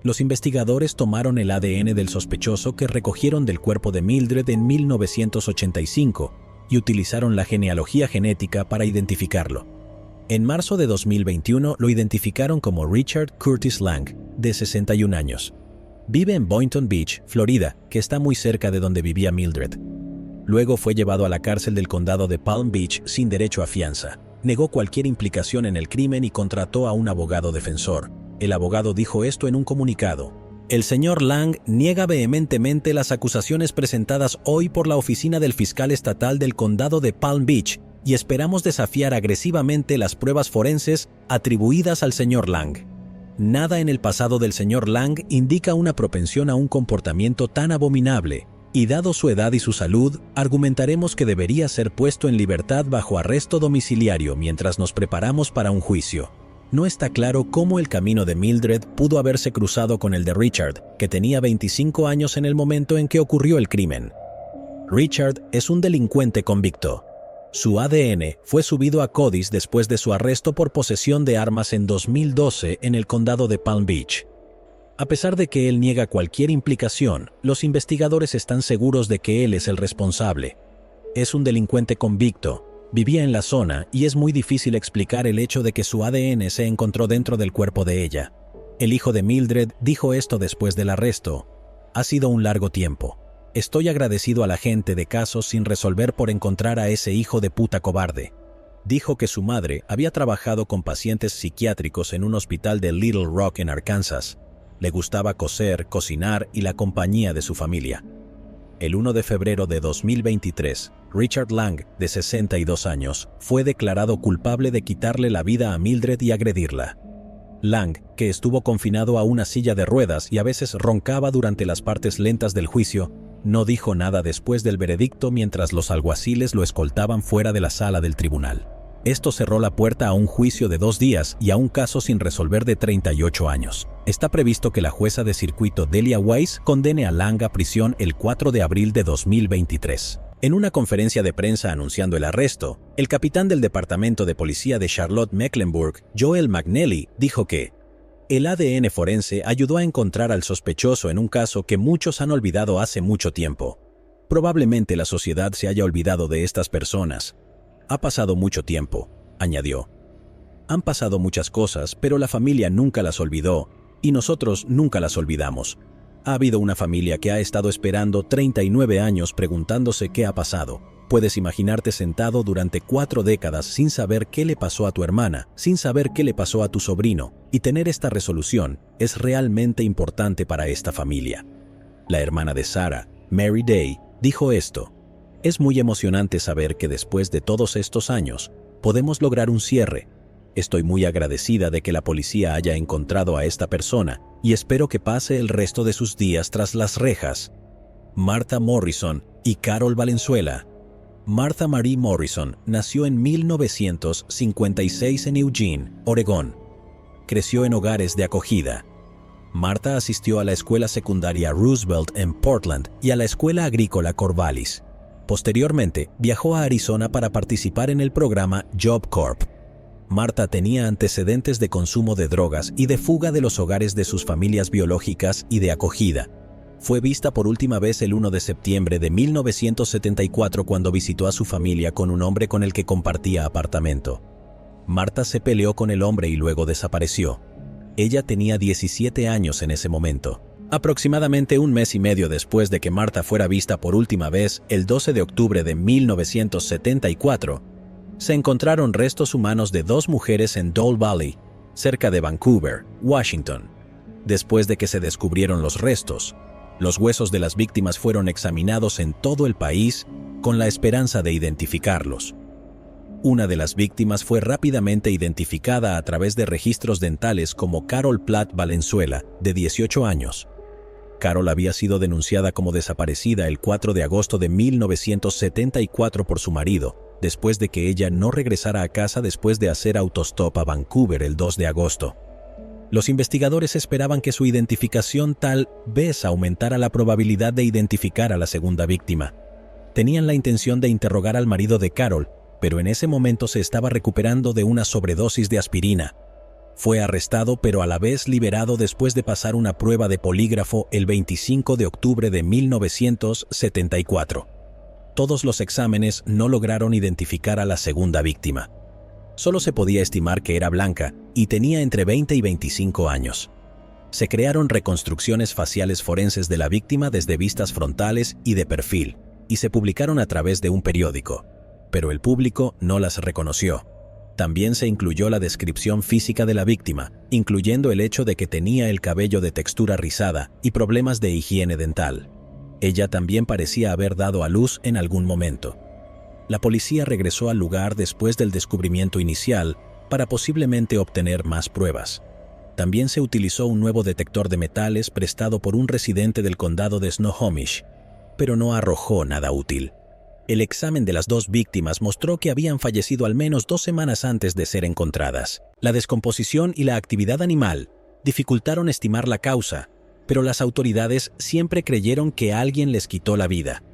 A: Los investigadores tomaron el ADN del sospechoso que recogieron del cuerpo de Mildred en 1985 y utilizaron la genealogía genética para identificarlo. En marzo de 2021 lo identificaron como Richard Curtis Lang, de 61 años. Vive en Boynton Beach, Florida, que está muy cerca de donde vivía Mildred. Luego fue llevado a la cárcel del condado de Palm Beach sin derecho a fianza. Negó cualquier implicación en el crimen y contrató a un abogado defensor. El abogado dijo esto en un comunicado. El señor Lang niega vehementemente las acusaciones presentadas hoy por la oficina del fiscal estatal del condado de Palm Beach y esperamos desafiar agresivamente las pruebas forenses atribuidas al señor Lang. Nada en el pasado del señor Lang indica una propensión a un comportamiento tan abominable, y dado su edad y su salud, argumentaremos que debería ser puesto en libertad bajo arresto domiciliario mientras nos preparamos para un juicio. No está claro cómo el camino de Mildred pudo haberse cruzado con el de Richard, que tenía 25 años en el momento en que ocurrió el crimen. Richard es un delincuente convicto. Su ADN fue subido a CODIS después de su arresto por posesión de armas en 2012 en el condado de Palm Beach. A pesar de que él niega cualquier implicación, los investigadores están seguros de que él es el responsable. Es un delincuente convicto. Vivía en la zona y es muy difícil explicar el hecho de que su ADN se encontró dentro del cuerpo de ella. El hijo de Mildred dijo esto después del arresto. Ha sido un largo tiempo. Estoy agradecido a la gente de casos sin resolver por encontrar a ese hijo de puta cobarde. Dijo que su madre había trabajado con pacientes psiquiátricos en un hospital de Little Rock en Arkansas. Le gustaba coser, cocinar y la compañía de su familia. El 1 de febrero de 2023, Richard Lang, de 62 años, fue declarado culpable de quitarle la vida a Mildred y agredirla. Lang, que estuvo confinado a una silla de ruedas y a veces roncaba durante las partes lentas del juicio, no dijo nada después del veredicto mientras los alguaciles lo escoltaban fuera de la sala del tribunal. Esto cerró la puerta a un juicio de 2 días y a un caso sin resolver de 38 años. Está previsto que la jueza de circuito Delia Weiss condene a Lang a prisión el 4 de abril de 2023. En una conferencia de prensa anunciando el arresto, el capitán del Departamento de Policía de Charlotte-Mecklenburg, Joel McNally, dijo que el ADN forense ayudó a encontrar al sospechoso en un caso que muchos han olvidado hace mucho tiempo. Probablemente la sociedad se haya olvidado de estas personas. Ha pasado mucho tiempo, añadió. Han pasado muchas cosas, pero la familia nunca las olvidó, y nosotros nunca las olvidamos. Ha habido una familia que ha estado esperando 39 años preguntándose qué ha pasado. Puedes imaginarte sentado durante 4 décadas sin saber qué le pasó a tu hermana, sin saber qué le pasó a tu sobrino, y tener esta resolución es realmente importante para esta familia. La hermana de Sarah, Mary Day, dijo esto. Es muy emocionante saber que después de todos estos años, podemos lograr un cierre. Estoy muy agradecida de que la policía haya encontrado a esta persona y espero que pase el resto de sus días tras las rejas. Martha Morrison y Carol Valenzuela. Martha Marie Morrison nació en 1956 en Eugene, Oregón. Creció en hogares de acogida. Martha asistió a la escuela secundaria Roosevelt en Portland y a la escuela agrícola Corvallis. Posteriormente, viajó a Arizona para participar en el programa Job Corp. Martha tenía antecedentes de consumo de drogas y de fuga de los hogares de sus familias biológicas y de acogida. Fue vista por última vez el 1 de septiembre de 1974 cuando visitó a su familia con un hombre con el que compartía apartamento. Martha se peleó con el hombre y luego desapareció. Ella tenía 17 años en ese momento. Aproximadamente un mes y medio después de que Martha fuera vista por última vez, el 12 de octubre de 1974, se encontraron restos humanos de 2 mujeres en Dole Valley, cerca de Vancouver, Washington. Después de que se descubrieron los restos, los huesos de las víctimas fueron examinados en todo el país con la esperanza de identificarlos. Una de las víctimas fue rápidamente identificada a través de registros dentales como Carol Platt Valenzuela, de 18 años. Carol había sido denunciada como desaparecida el 4 de agosto de 1974 por su marido, después de que ella no regresara a casa después de hacer autostop a Vancouver el 2 de agosto. Los investigadores esperaban que su identificación tal vez aumentara la probabilidad de identificar a la segunda víctima. Tenían la intención de interrogar al marido de Carol, pero en ese momento se estaba recuperando de una sobredosis de aspirina. Fue arrestado pero a la vez liberado después de pasar una prueba de polígrafo el 25 de octubre de 1974. Todos los exámenes no lograron identificar a la segunda víctima. Solo se podía estimar que era blanca y tenía entre 20 y 25 años. Se crearon reconstrucciones faciales forenses de la víctima desde vistas frontales y de perfil, y se publicaron a través de un periódico, pero el público no las reconoció. También se incluyó la descripción física de la víctima, incluyendo el hecho de que tenía el cabello de textura rizada y problemas de higiene dental. Ella también parecía haber dado a luz en algún momento. La policía regresó al lugar después del descubrimiento inicial para posiblemente obtener más pruebas. También se utilizó un nuevo detector de metales prestado por un residente del condado de Snohomish, pero no arrojó nada útil. El examen de las 2 víctimas mostró que habían fallecido al menos 2 semanas antes de ser encontradas. La descomposición y la actividad animal dificultaron estimar la causa, pero las autoridades siempre creyeron que alguien les quitó la vida.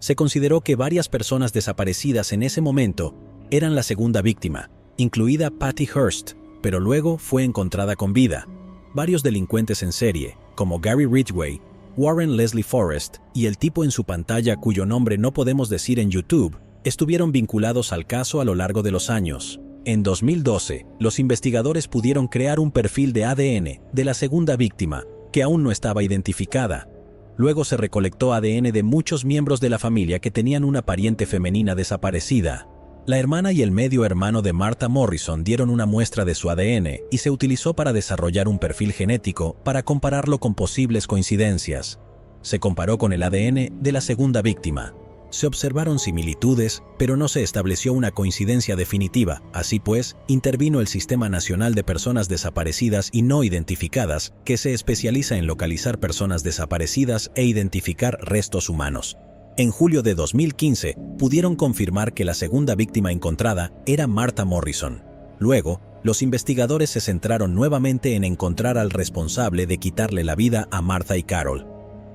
A: Se consideró que varias personas desaparecidas en ese momento eran la segunda víctima, incluida Patty Hearst, pero luego fue encontrada con vida. Varios delincuentes en serie, como Gary Ridgway, Warren Leslie Forrest y el tipo en su pantalla cuyo nombre no podemos decir en YouTube, estuvieron vinculados al caso a lo largo de los años. En 2012, los investigadores pudieron crear un perfil de ADN de la segunda víctima, que aún no estaba identificada. Luego se recolectó ADN de muchos miembros de la familia que tenían una pariente femenina desaparecida. La hermana y el medio hermano de Martha Morrison dieron una muestra de su ADN y se utilizó para desarrollar un perfil genético para compararlo con posibles coincidencias. Se comparó con el ADN de la segunda víctima. Se observaron similitudes, pero no se estableció una coincidencia definitiva. Así pues, intervino el Sistema Nacional de Personas Desaparecidas y No Identificadas, que se especializa en localizar personas desaparecidas e identificar restos humanos. En julio de 2015, pudieron confirmar que la segunda víctima encontrada era Martha Morrison. Luego, los investigadores se centraron nuevamente en encontrar al responsable de quitarle la vida a Martha y Carol.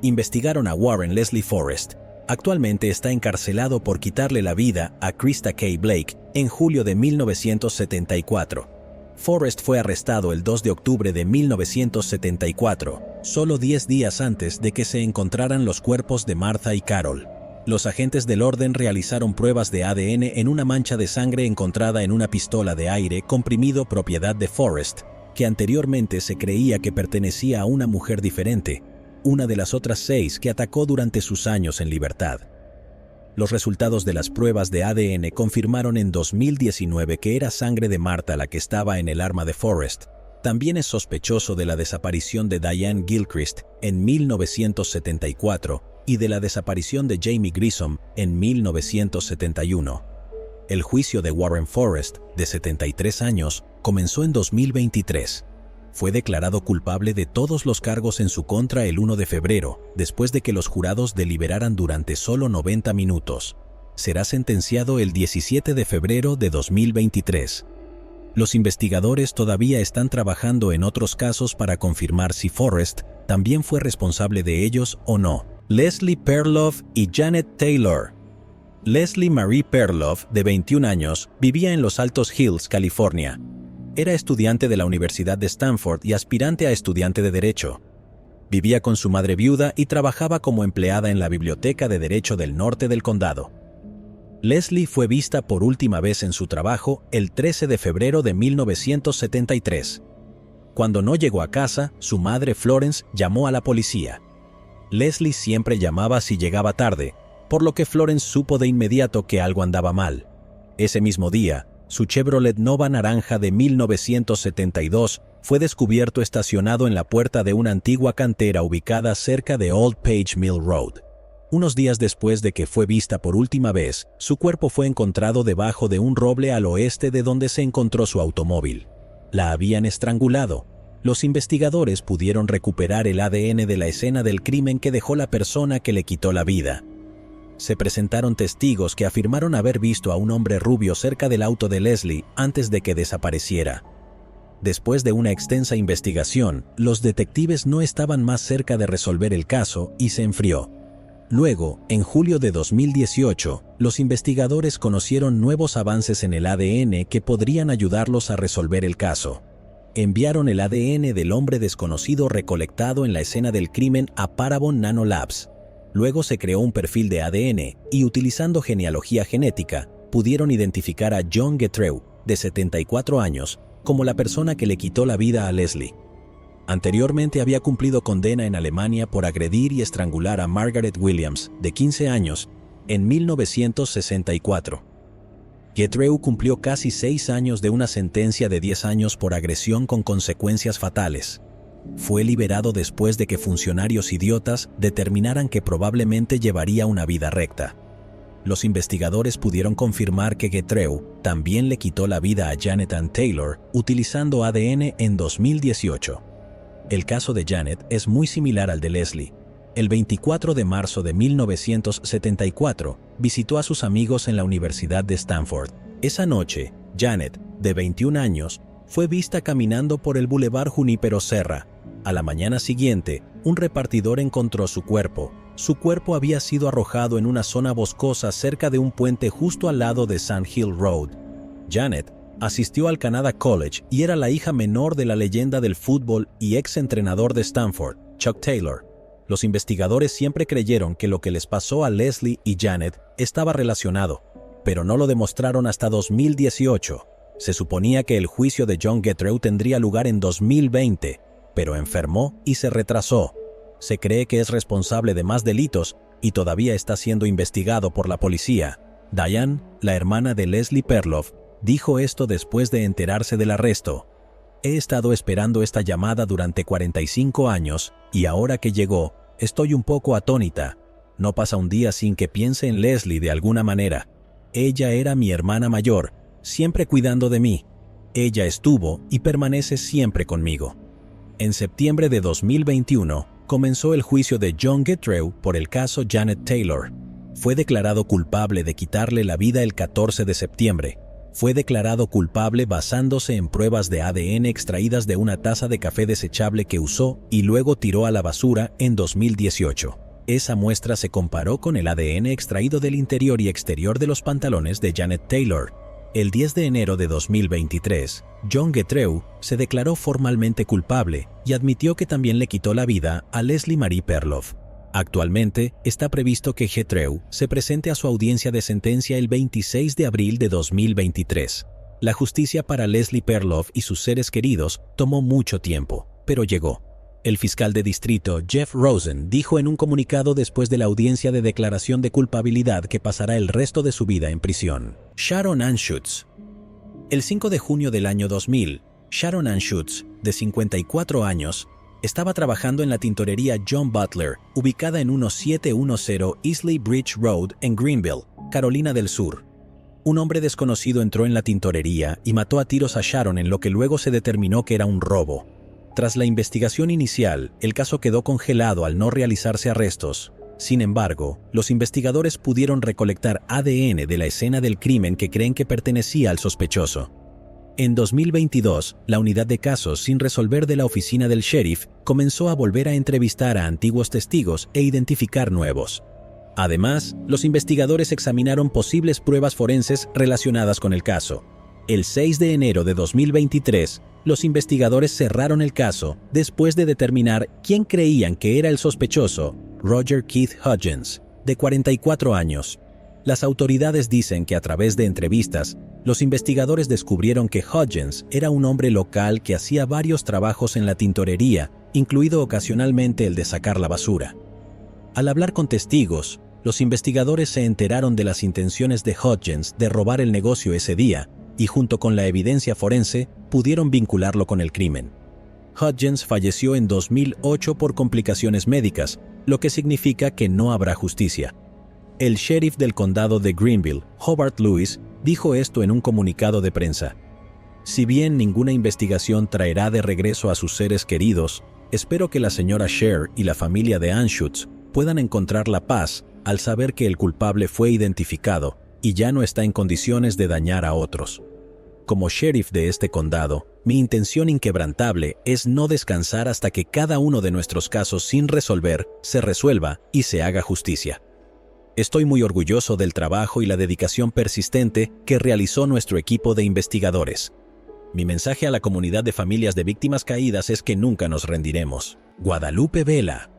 A: Investigaron a Warren Leslie Forrest. Actualmente está encarcelado por quitarle la vida a Krista K. Blake en julio de 1974. Forrest fue arrestado el 2 de octubre de 1974, solo 10 días antes de que se encontraran los cuerpos de Martha y Carol. Los agentes del orden realizaron pruebas de ADN en una mancha de sangre encontrada en una pistola de aire comprimido propiedad de Forrest, que anteriormente se creía que pertenecía a una mujer diferente, una de las otras 6 que atacó durante sus años en libertad. Los resultados de las pruebas de ADN confirmaron en 2019 que era sangre de Martha la que estaba en el arma de Forrest. También es sospechoso de la desaparición de Diane Gilchrist en 1974 y de la desaparición de Jamie Grissom en 1971. El juicio de Warren Forrest, de 73 años, comenzó en 2023. Fue declarado culpable de todos los cargos en su contra el 1 de febrero, después de que los jurados deliberaran durante solo 90 minutos. Será sentenciado el 17 de febrero de 2023. Los investigadores todavía están trabajando en otros casos para confirmar si Forrest también fue responsable de ellos o no. Leslie Perloff y Janet Taylor. Leslie Marie Perloff, de 21 años, vivía en Los Altos Hills, California. Era estudiante de la Universidad de Stanford y aspirante a estudiante de Derecho. Vivía con su madre viuda y trabajaba como empleada en la Biblioteca de Derecho del Norte del condado. Leslie fue vista por última vez en su trabajo el 13 de febrero de 1973. Cuando no llegó a casa, su madre Florence llamó a la policía. Leslie siempre llamaba si llegaba tarde, por lo que Florence supo de inmediato que algo andaba mal. Ese mismo día, su Chevrolet Nova naranja de 1972 fue descubierto estacionado en la puerta de una antigua cantera ubicada cerca de Old Page Mill Road. Unos días después de que fue vista por última vez, su cuerpo fue encontrado debajo de un roble al oeste de donde se encontró su automóvil. La habían estrangulado. Los investigadores pudieron recuperar el ADN de la escena del crimen que dejó la persona que le quitó la vida. Se presentaron testigos que afirmaron haber visto a un hombre rubio cerca del auto de Leslie antes de que desapareciera. Después de una extensa investigación, los detectives no estaban más cerca de resolver el caso y se enfrió. Luego, en julio de 2018, los investigadores conocieron nuevos avances en el ADN que podrían ayudarlos a resolver el caso. Enviaron el ADN del hombre desconocido recolectado en la escena del crimen a Parabon Nanolabs. Luego se creó un perfil de ADN y, utilizando genealogía genética, pudieron identificar a John Getreau, de 74 años, como la persona que le quitó la vida a Leslie. Anteriormente había cumplido condena en Alemania por agredir y estrangular a Margaret Williams, de 15 años, en 1964. Getreau cumplió casi 6 años de una sentencia de 10 años por agresión con consecuencias fatales. Fue liberado después de que funcionarios idiotas determinaran que probablemente llevaría una vida recta. Los investigadores pudieron confirmar que Getreau también le quitó la vida a Janet Ann Taylor utilizando ADN en 2018. El caso de Janet es muy similar al de Leslie. El 24 de marzo de 1974, visitó a sus amigos en la Universidad de Stanford. Esa noche, Janet, de 21 años, fue vista caminando por el Boulevard Junípero Serra. A la mañana siguiente, un repartidor encontró su cuerpo. Su cuerpo había sido arrojado en una zona boscosa cerca de un puente justo al lado de Sand Hill Road. Janet asistió al Canada College y era la hija menor de la leyenda del fútbol y ex-entrenador de Stanford, Chuck Taylor. Los investigadores siempre creyeron que lo que les pasó a Leslie y Janet estaba relacionado, pero no lo demostraron hasta 2018. Se suponía que el juicio de John Getreau tendría lugar en 2020, pero enfermó y se retrasó. Se cree que es responsable de más delitos y todavía está siendo investigado por la policía. Diane, la hermana de Leslie Perloff, dijo esto después de enterarse del arresto. He estado esperando esta llamada durante 45 años y ahora que llegó, estoy un poco atónita. No pasa un día sin que piense en Leslie de alguna manera. Ella era mi hermana mayor, siempre cuidando de mí. Ella estuvo y permanece siempre conmigo. En septiembre de 2021, comenzó el juicio de John Getreau por el caso Janet Taylor. Fue declarado culpable de quitarle la vida el 14 de septiembre. Fue declarado culpable basándose en pruebas de ADN extraídas de una taza de café desechable que usó y luego tiró a la basura en 2018. Esa muestra se comparó con el ADN extraído del interior y exterior de los pantalones de Janet Taylor. El 10 de enero de 2023, John Getreau se declaró formalmente culpable y admitió que también le quitó la vida a Leslie Marie Perloff. Actualmente, está previsto que Getreau se presente a su audiencia de sentencia el 26 de abril de 2023. La justicia para Leslie Perloff y sus seres queridos tomó mucho tiempo, pero llegó. El fiscal de distrito Jeff Rosen dijo en un comunicado después de la audiencia de declaración de culpabilidad que pasará el resto de su vida en prisión. Sharon Ann Schutz. El 5 de junio del año 2000, Sharon Ann Schutz, de 54 años, estaba trabajando en la tintorería John Butler, ubicada en 1710 Isley Bridge Road en Greenville, Carolina del Sur. Un hombre desconocido entró en la tintorería y mató a tiros a Sharon en lo que luego se determinó que era un robo. Tras la investigación inicial, el caso quedó congelado al no realizarse arrestos. Sin embargo, los investigadores pudieron recolectar ADN de la escena del crimen que creen que pertenecía al sospechoso. En 2022, la unidad de casos sin resolver de la oficina del sheriff comenzó a volver a entrevistar a antiguos testigos e identificar nuevos. Además, los investigadores examinaron posibles pruebas forenses relacionadas con el caso. El 6 de enero de 2023, los investigadores cerraron el caso después de determinar quién creían que era el sospechoso, Roger Keith Hudgens, de 44 años. Las autoridades dicen que a través de entrevistas, los investigadores descubrieron que Hudgens era un hombre local que hacía varios trabajos en la tintorería, incluido ocasionalmente el de sacar la basura. Al hablar con testigos, los investigadores se enteraron de las intenciones de Hudgens de robar el negocio ese día y junto con la evidencia forense pudieron vincularlo con el crimen. Hudgens falleció en 2008 por complicaciones médicas, lo que significa que no habrá justicia. El sheriff del condado de Greenville, Hobart Lewis, dijo esto en un comunicado de prensa. Si bien ninguna investigación traerá de regreso a sus seres queridos, espero que la señora Sher y la familia de Anschutz puedan encontrar la paz al saber que el culpable fue identificado y ya no está en condiciones de dañar a otros. Como sheriff de este condado, mi intención inquebrantable es no descansar hasta que cada uno de nuestros casos sin resolver se resuelva y se haga justicia. Estoy muy orgulloso del trabajo y la dedicación persistente que realizó nuestro equipo de investigadores. Mi mensaje a la comunidad de familias de víctimas caídas es que nunca nos rendiremos. Guadalupe Vela.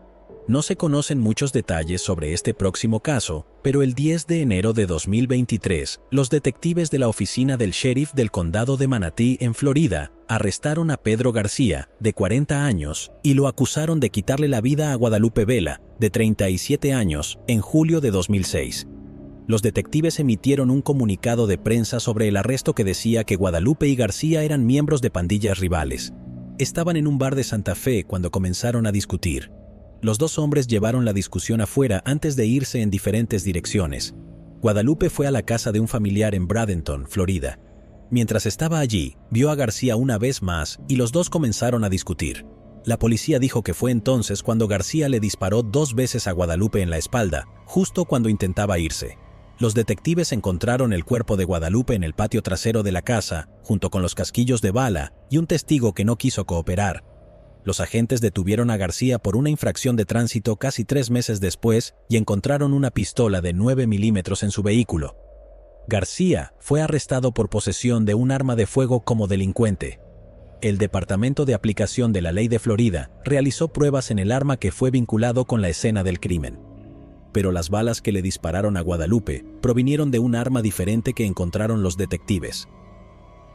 A: No se conocen muchos detalles sobre este próximo caso, pero el 10 de enero de 2023, los detectives de la oficina del sheriff del condado de Manatee, en Florida, arrestaron a Pedro García, de 40 años, y lo acusaron de quitarle la vida a Guadalupe Vela, de 37 años, en julio de 2006. Los detectives emitieron un comunicado de prensa sobre el arresto que decía que Guadalupe y García eran miembros de pandillas rivales. Estaban en un bar de Santa Fe cuando comenzaron a discutir. Los dos hombres llevaron la discusión afuera antes de irse en diferentes direcciones. Guadalupe fue a la casa de un familiar en Bradenton, Florida. Mientras estaba allí, vio a García una vez más y los dos comenzaron a discutir. La policía dijo que fue entonces cuando García le disparó 2 veces a Guadalupe en la espalda, justo cuando intentaba irse. Los detectives encontraron el cuerpo de Guadalupe en el patio trasero de la casa, junto con los casquillos de bala y un testigo que no quiso cooperar. Los agentes detuvieron a García por una infracción de tránsito casi 3 meses después y encontraron una pistola de 9 milímetros en su vehículo. García fue arrestado por posesión de un arma de fuego como delincuente. El Departamento de Aplicación de la Ley de Florida realizó pruebas en el arma que fue vinculado con la escena del crimen. Pero las balas que le dispararon a Guadalupe provinieron de un arma diferente que encontraron los detectives.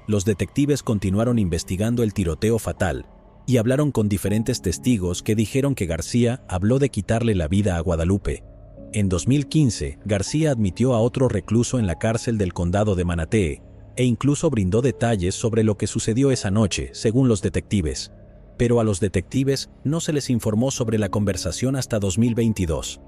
A: Los detectives continuaron investigando el tiroteo fatal y hablaron con diferentes testigos que dijeron que García habló de quitarle la vida a Guadalupe. En 2015, García admitió a otro recluso en la cárcel del condado de Manatee e incluso brindó detalles sobre lo que sucedió esa noche, según los detectives. Pero a los detectives no se les informó sobre la conversación hasta 2022.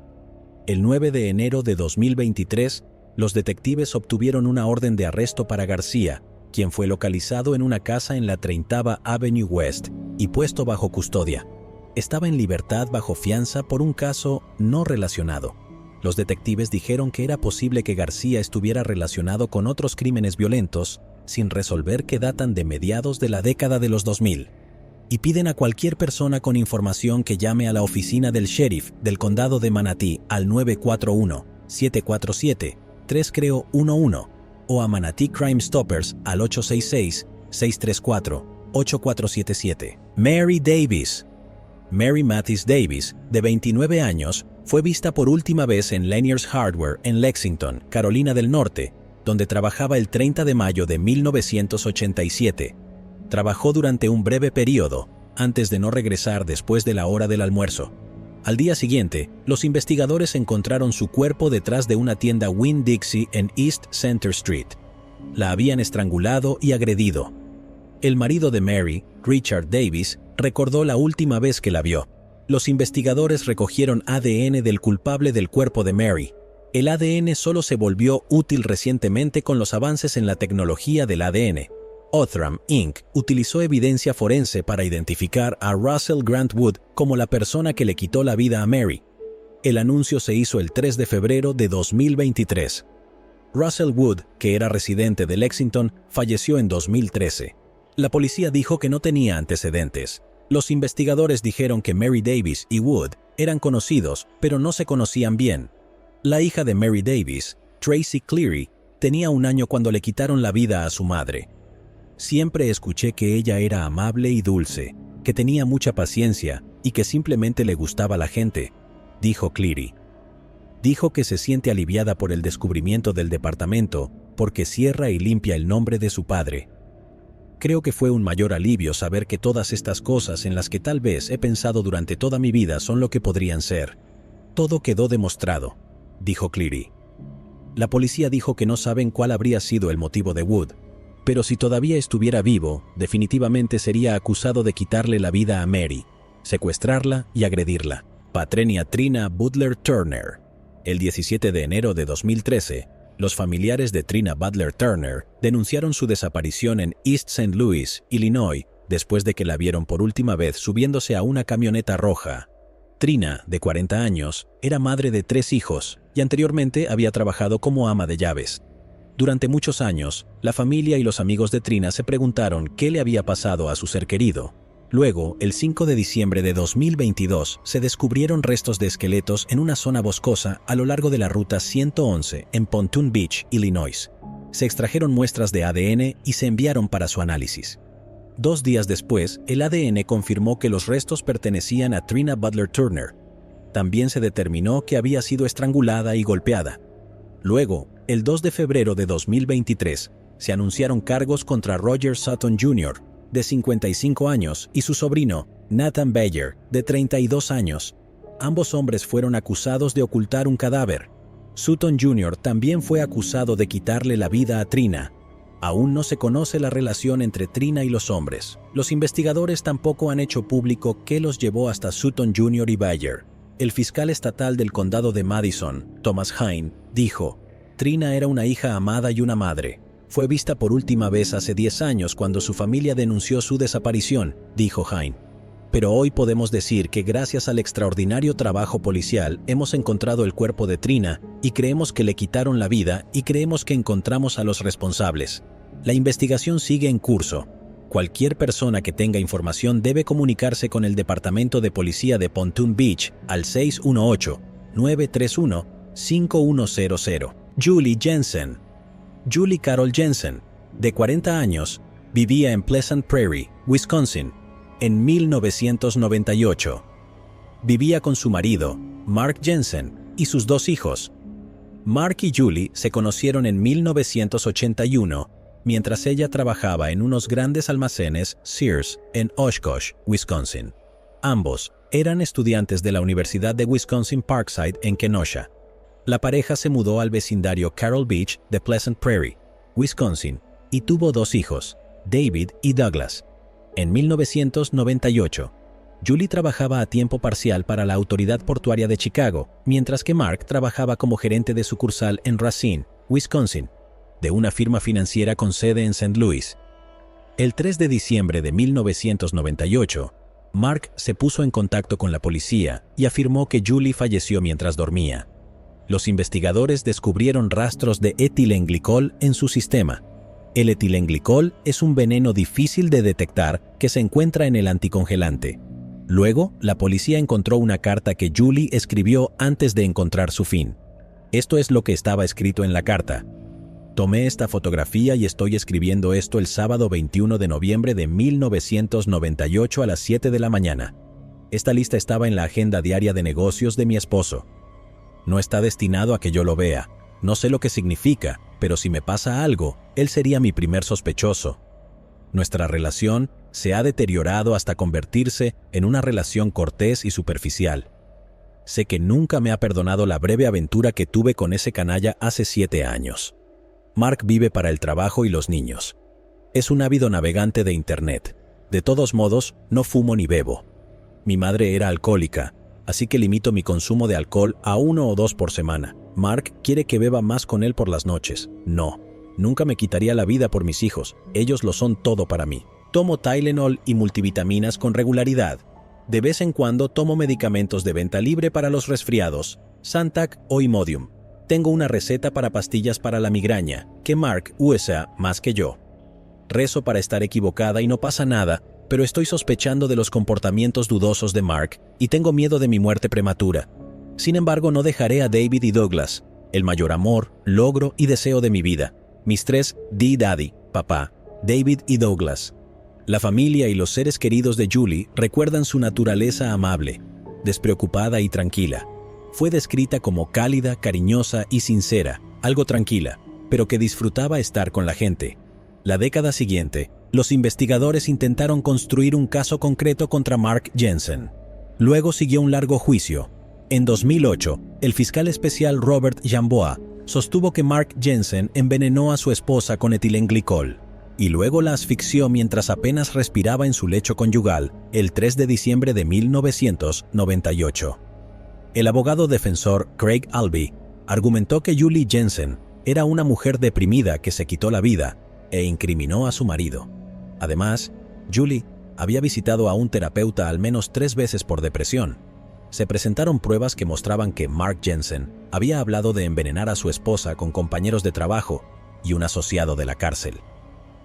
A: El 9 de enero de 2023, los detectives obtuvieron una orden de arresto para García, quien fue localizado en una casa en la 30th Avenue West y puesto bajo custodia. Estaba en libertad bajo fianza por un caso no relacionado. Los detectives dijeron que era posible que García estuviera relacionado con otros crímenes violentos sin resolver que datan de mediados de la década de los 2000. Y piden a cualquier persona con información que llame a la oficina del sheriff del condado de Manatee al 941-747-311 o a Manatee Crime Stoppers al 866-634-8477. Mary Davis. Mary Mathis Davis, de 29 años, fue vista por última vez en Lanier's Hardware en Lexington, Carolina del Norte, donde trabajaba el 30 de mayo de 1987. Trabajó durante un breve periodo, antes de no regresar después de la hora del almuerzo. Al día siguiente, los investigadores encontraron su cuerpo detrás de una tienda Winn-Dixie en East Center Street. La habían estrangulado y agredido. El marido de Mary, Richard Davis, recordó la última vez que la vio. Los investigadores recogieron ADN del culpable del cuerpo de Mary. El ADN solo se volvió útil recientemente con los avances en la tecnología del ADN. Othram, Inc. utilizó evidencia forense para identificar a Russell Grant Wood como la persona que le quitó la vida a Mary. El anuncio se hizo el 3 de febrero de 2023. Russell Wood, que era residente de Lexington, falleció en 2013. La policía dijo que no tenía antecedentes. Los investigadores dijeron que Mary Davis y Wood eran conocidos, pero no se conocían bien. La hija de Mary Davis, Tracy Cleary, tenía 1 año cuando le quitaron la vida a su madre. Siempre escuché que ella era amable y dulce, que tenía mucha paciencia y que simplemente le gustaba la gente, dijo Cleary. Dijo que se siente aliviada por el descubrimiento del departamento porque cierra y limpia el nombre de su padre. Creo que fue un mayor alivio saber que todas estas cosas en las que tal vez he pensado durante toda mi vida son lo que podrían ser. Todo quedó demostrado, dijo Cleary. La policía dijo que no saben cuál habría sido el motivo de Wood, pero si todavía estuviera vivo, definitivamente sería acusado de quitarle la vida a Mary, secuestrarla y agredirla. Patrenia Trina Butler Turner. El 17 de enero de 2013, los familiares de Trina Butler Turner denunciaron su desaparición en East St. Louis, Illinois, después de que la vieron por última vez subiéndose a una camioneta roja. Trina, de 40 años, era madre de 3 hijos y anteriormente había trabajado como ama de llaves. Durante muchos años, la familia y los amigos de Trina se preguntaron qué le había pasado a su ser querido. Luego, el 5 de diciembre de 2022, se descubrieron restos de esqueletos en una zona boscosa a lo largo de la Ruta 111 en Pontoon Beach, Illinois. Se extrajeron muestras de ADN y se enviaron para su análisis. 2 días después, el ADN confirmó que los restos pertenecían a Trina Butler Turner. También se determinó que había sido estrangulada y golpeada. Luego, el 2 de febrero de 2023, se anunciaron cargos contra Roger Sutton Jr., de 55 años, y su sobrino, Nathan Bayer, de 32 años. Ambos hombres fueron acusados de ocultar un cadáver. Sutton Jr. también fue acusado de quitarle la vida a Trina. Aún no se conoce la relación entre Trina y los hombres. Los investigadores tampoco han hecho público qué los llevó hasta Sutton Jr. y Bayer. El fiscal estatal del condado de Madison, Thomas Hine, dijo: Trina era una hija amada y una madre. Fue vista por última vez hace 10 años cuando su familia denunció su desaparición, dijo Hine. Pero hoy podemos decir que gracias al extraordinario trabajo policial hemos encontrado el cuerpo de Trina y creemos que le quitaron la vida y creemos que encontramos a los responsables. La investigación sigue en curso. Cualquier persona que tenga información debe comunicarse con el Departamento de Policía de Pontoon Beach al 618-931-5100. Julie Jensen. Julie Carol Jensen, de 40 años, vivía en Pleasant Prairie, Wisconsin, en 1998. Vivía con su marido, Mark Jensen, y sus 2 hijos. Mark y Julie se conocieron en 1981, mientras ella trabajaba en unos grandes almacenes Sears en Oshkosh, Wisconsin. Ambos eran estudiantes de la Universidad de Wisconsin-Parkside en Kenosha. La pareja se mudó al vecindario Carroll Beach de Pleasant Prairie, Wisconsin, y tuvo 2 hijos, David y Douglas. En 1998, Julie trabajaba a tiempo parcial para la Autoridad Portuaria de Chicago, mientras que Mark trabajaba como gerente de sucursal en Racine, Wisconsin, de una firma financiera con sede en St. Louis. El 3 de diciembre de 1998, Mark se puso en contacto con la policía y afirmó que Julie falleció mientras dormía. Los investigadores descubrieron rastros de etilenglicol en su sistema. El etilenglicol es un veneno difícil de detectar que se encuentra en el anticongelante. Luego, la policía encontró una carta que Julie escribió antes de encontrar su fin. Esto es lo que estaba escrito en la carta. Tomé esta fotografía y estoy escribiendo esto el sábado 21 de noviembre de 1998 a las 7 de la mañana. Esta lista estaba en la agenda diaria de negocios de mi esposo. No está destinado a que yo lo vea. No sé lo que significa, pero si me pasa algo, él sería mi primer sospechoso. Nuestra relación se ha deteriorado hasta convertirse en una relación cortés y superficial. Sé que nunca me ha perdonado la breve aventura que tuve con ese canalla hace 7 años. Mark vive para el trabajo y los niños. Es un ávido navegante de Internet. De todos modos, no fumo ni bebo. Mi madre era alcohólica, así que limito mi consumo de alcohol a 1 o 2 por semana. Mark quiere que beba más con él por las noches. No, nunca me quitaría la vida por mis hijos. Ellos lo son todo para mí. Tomo Tylenol y multivitaminas con regularidad. De vez en cuando tomo medicamentos de venta libre para los resfriados, Zantac o Imodium. Tengo una receta para pastillas para la migraña, que Mark usa más que yo. Rezo para estar equivocada y no pasa nada, pero estoy sospechando de los comportamientos dudosos de Mark y tengo miedo de mi muerte prematura. Sin embargo, no dejaré a David y Douglas, el mayor amor, logro y deseo de mi vida. Mis tres D-Daddy, papá, David y Douglas. La familia y los seres queridos de Julie recuerdan su naturaleza amable, despreocupada y tranquila. Fue descrita como cálida, cariñosa y sincera, algo tranquila, pero que disfrutaba estar con la gente. La década siguiente, los investigadores intentaron construir un caso concreto contra Mark Jensen. Luego siguió un largo juicio. En 2008, el fiscal especial Robert Jamboa sostuvo que Mark Jensen envenenó a su esposa con etilenglicol y luego la asfixió mientras apenas respiraba en su lecho conyugal el 3 de diciembre de 1998. El abogado defensor Craig Albee argumentó que Julie Jensen era una mujer deprimida que se quitó la vida e incriminó a su marido. Además, Julie había visitado a un terapeuta al menos 3 veces por depresión. Se presentaron pruebas que mostraban que Mark Jensen había hablado de envenenar a su esposa con compañeros de trabajo y un asociado de la cárcel.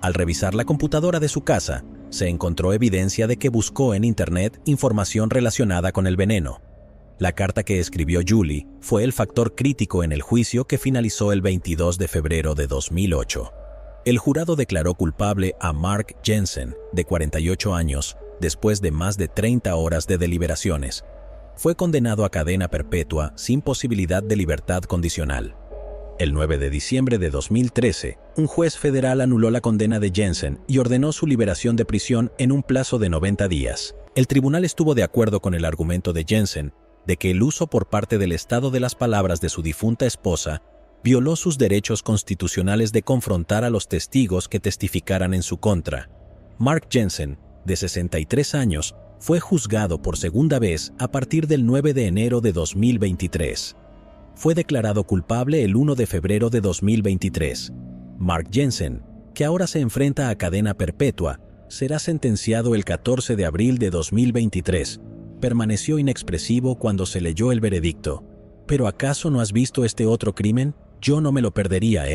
A: Al revisar la computadora de su casa, se encontró evidencia de que buscó en Internet información relacionada con el veneno. La carta que escribió Julie fue el factor crítico en el juicio que finalizó el 22 de febrero de 2008. El jurado declaró culpable a Mark Jensen, de 48 años, después de más de 30 horas de deliberaciones. Fue condenado a cadena perpetua sin posibilidad de libertad condicional. El 9 de diciembre de 2013, un juez federal anuló la condena de Jensen y ordenó su liberación de prisión en un plazo de 90 días. El tribunal estuvo de acuerdo con el argumento de Jensen de que el uso por parte del Estado de las palabras de su difunta esposa violó sus derechos constitucionales de confrontar a los testigos que testificaran en su contra. Mark Jensen, de 63 años, fue juzgado por segunda vez a partir del 9 de enero de 2023. Fue declarado culpable el 1 de febrero de 2023. Mark Jensen, que ahora se enfrenta a cadena perpetua, será sentenciado el 14 de abril de 2023. Permaneció inexpresivo cuando se leyó el veredicto. ¿Pero acaso no has visto este otro crimen? Yo no me lo perdería,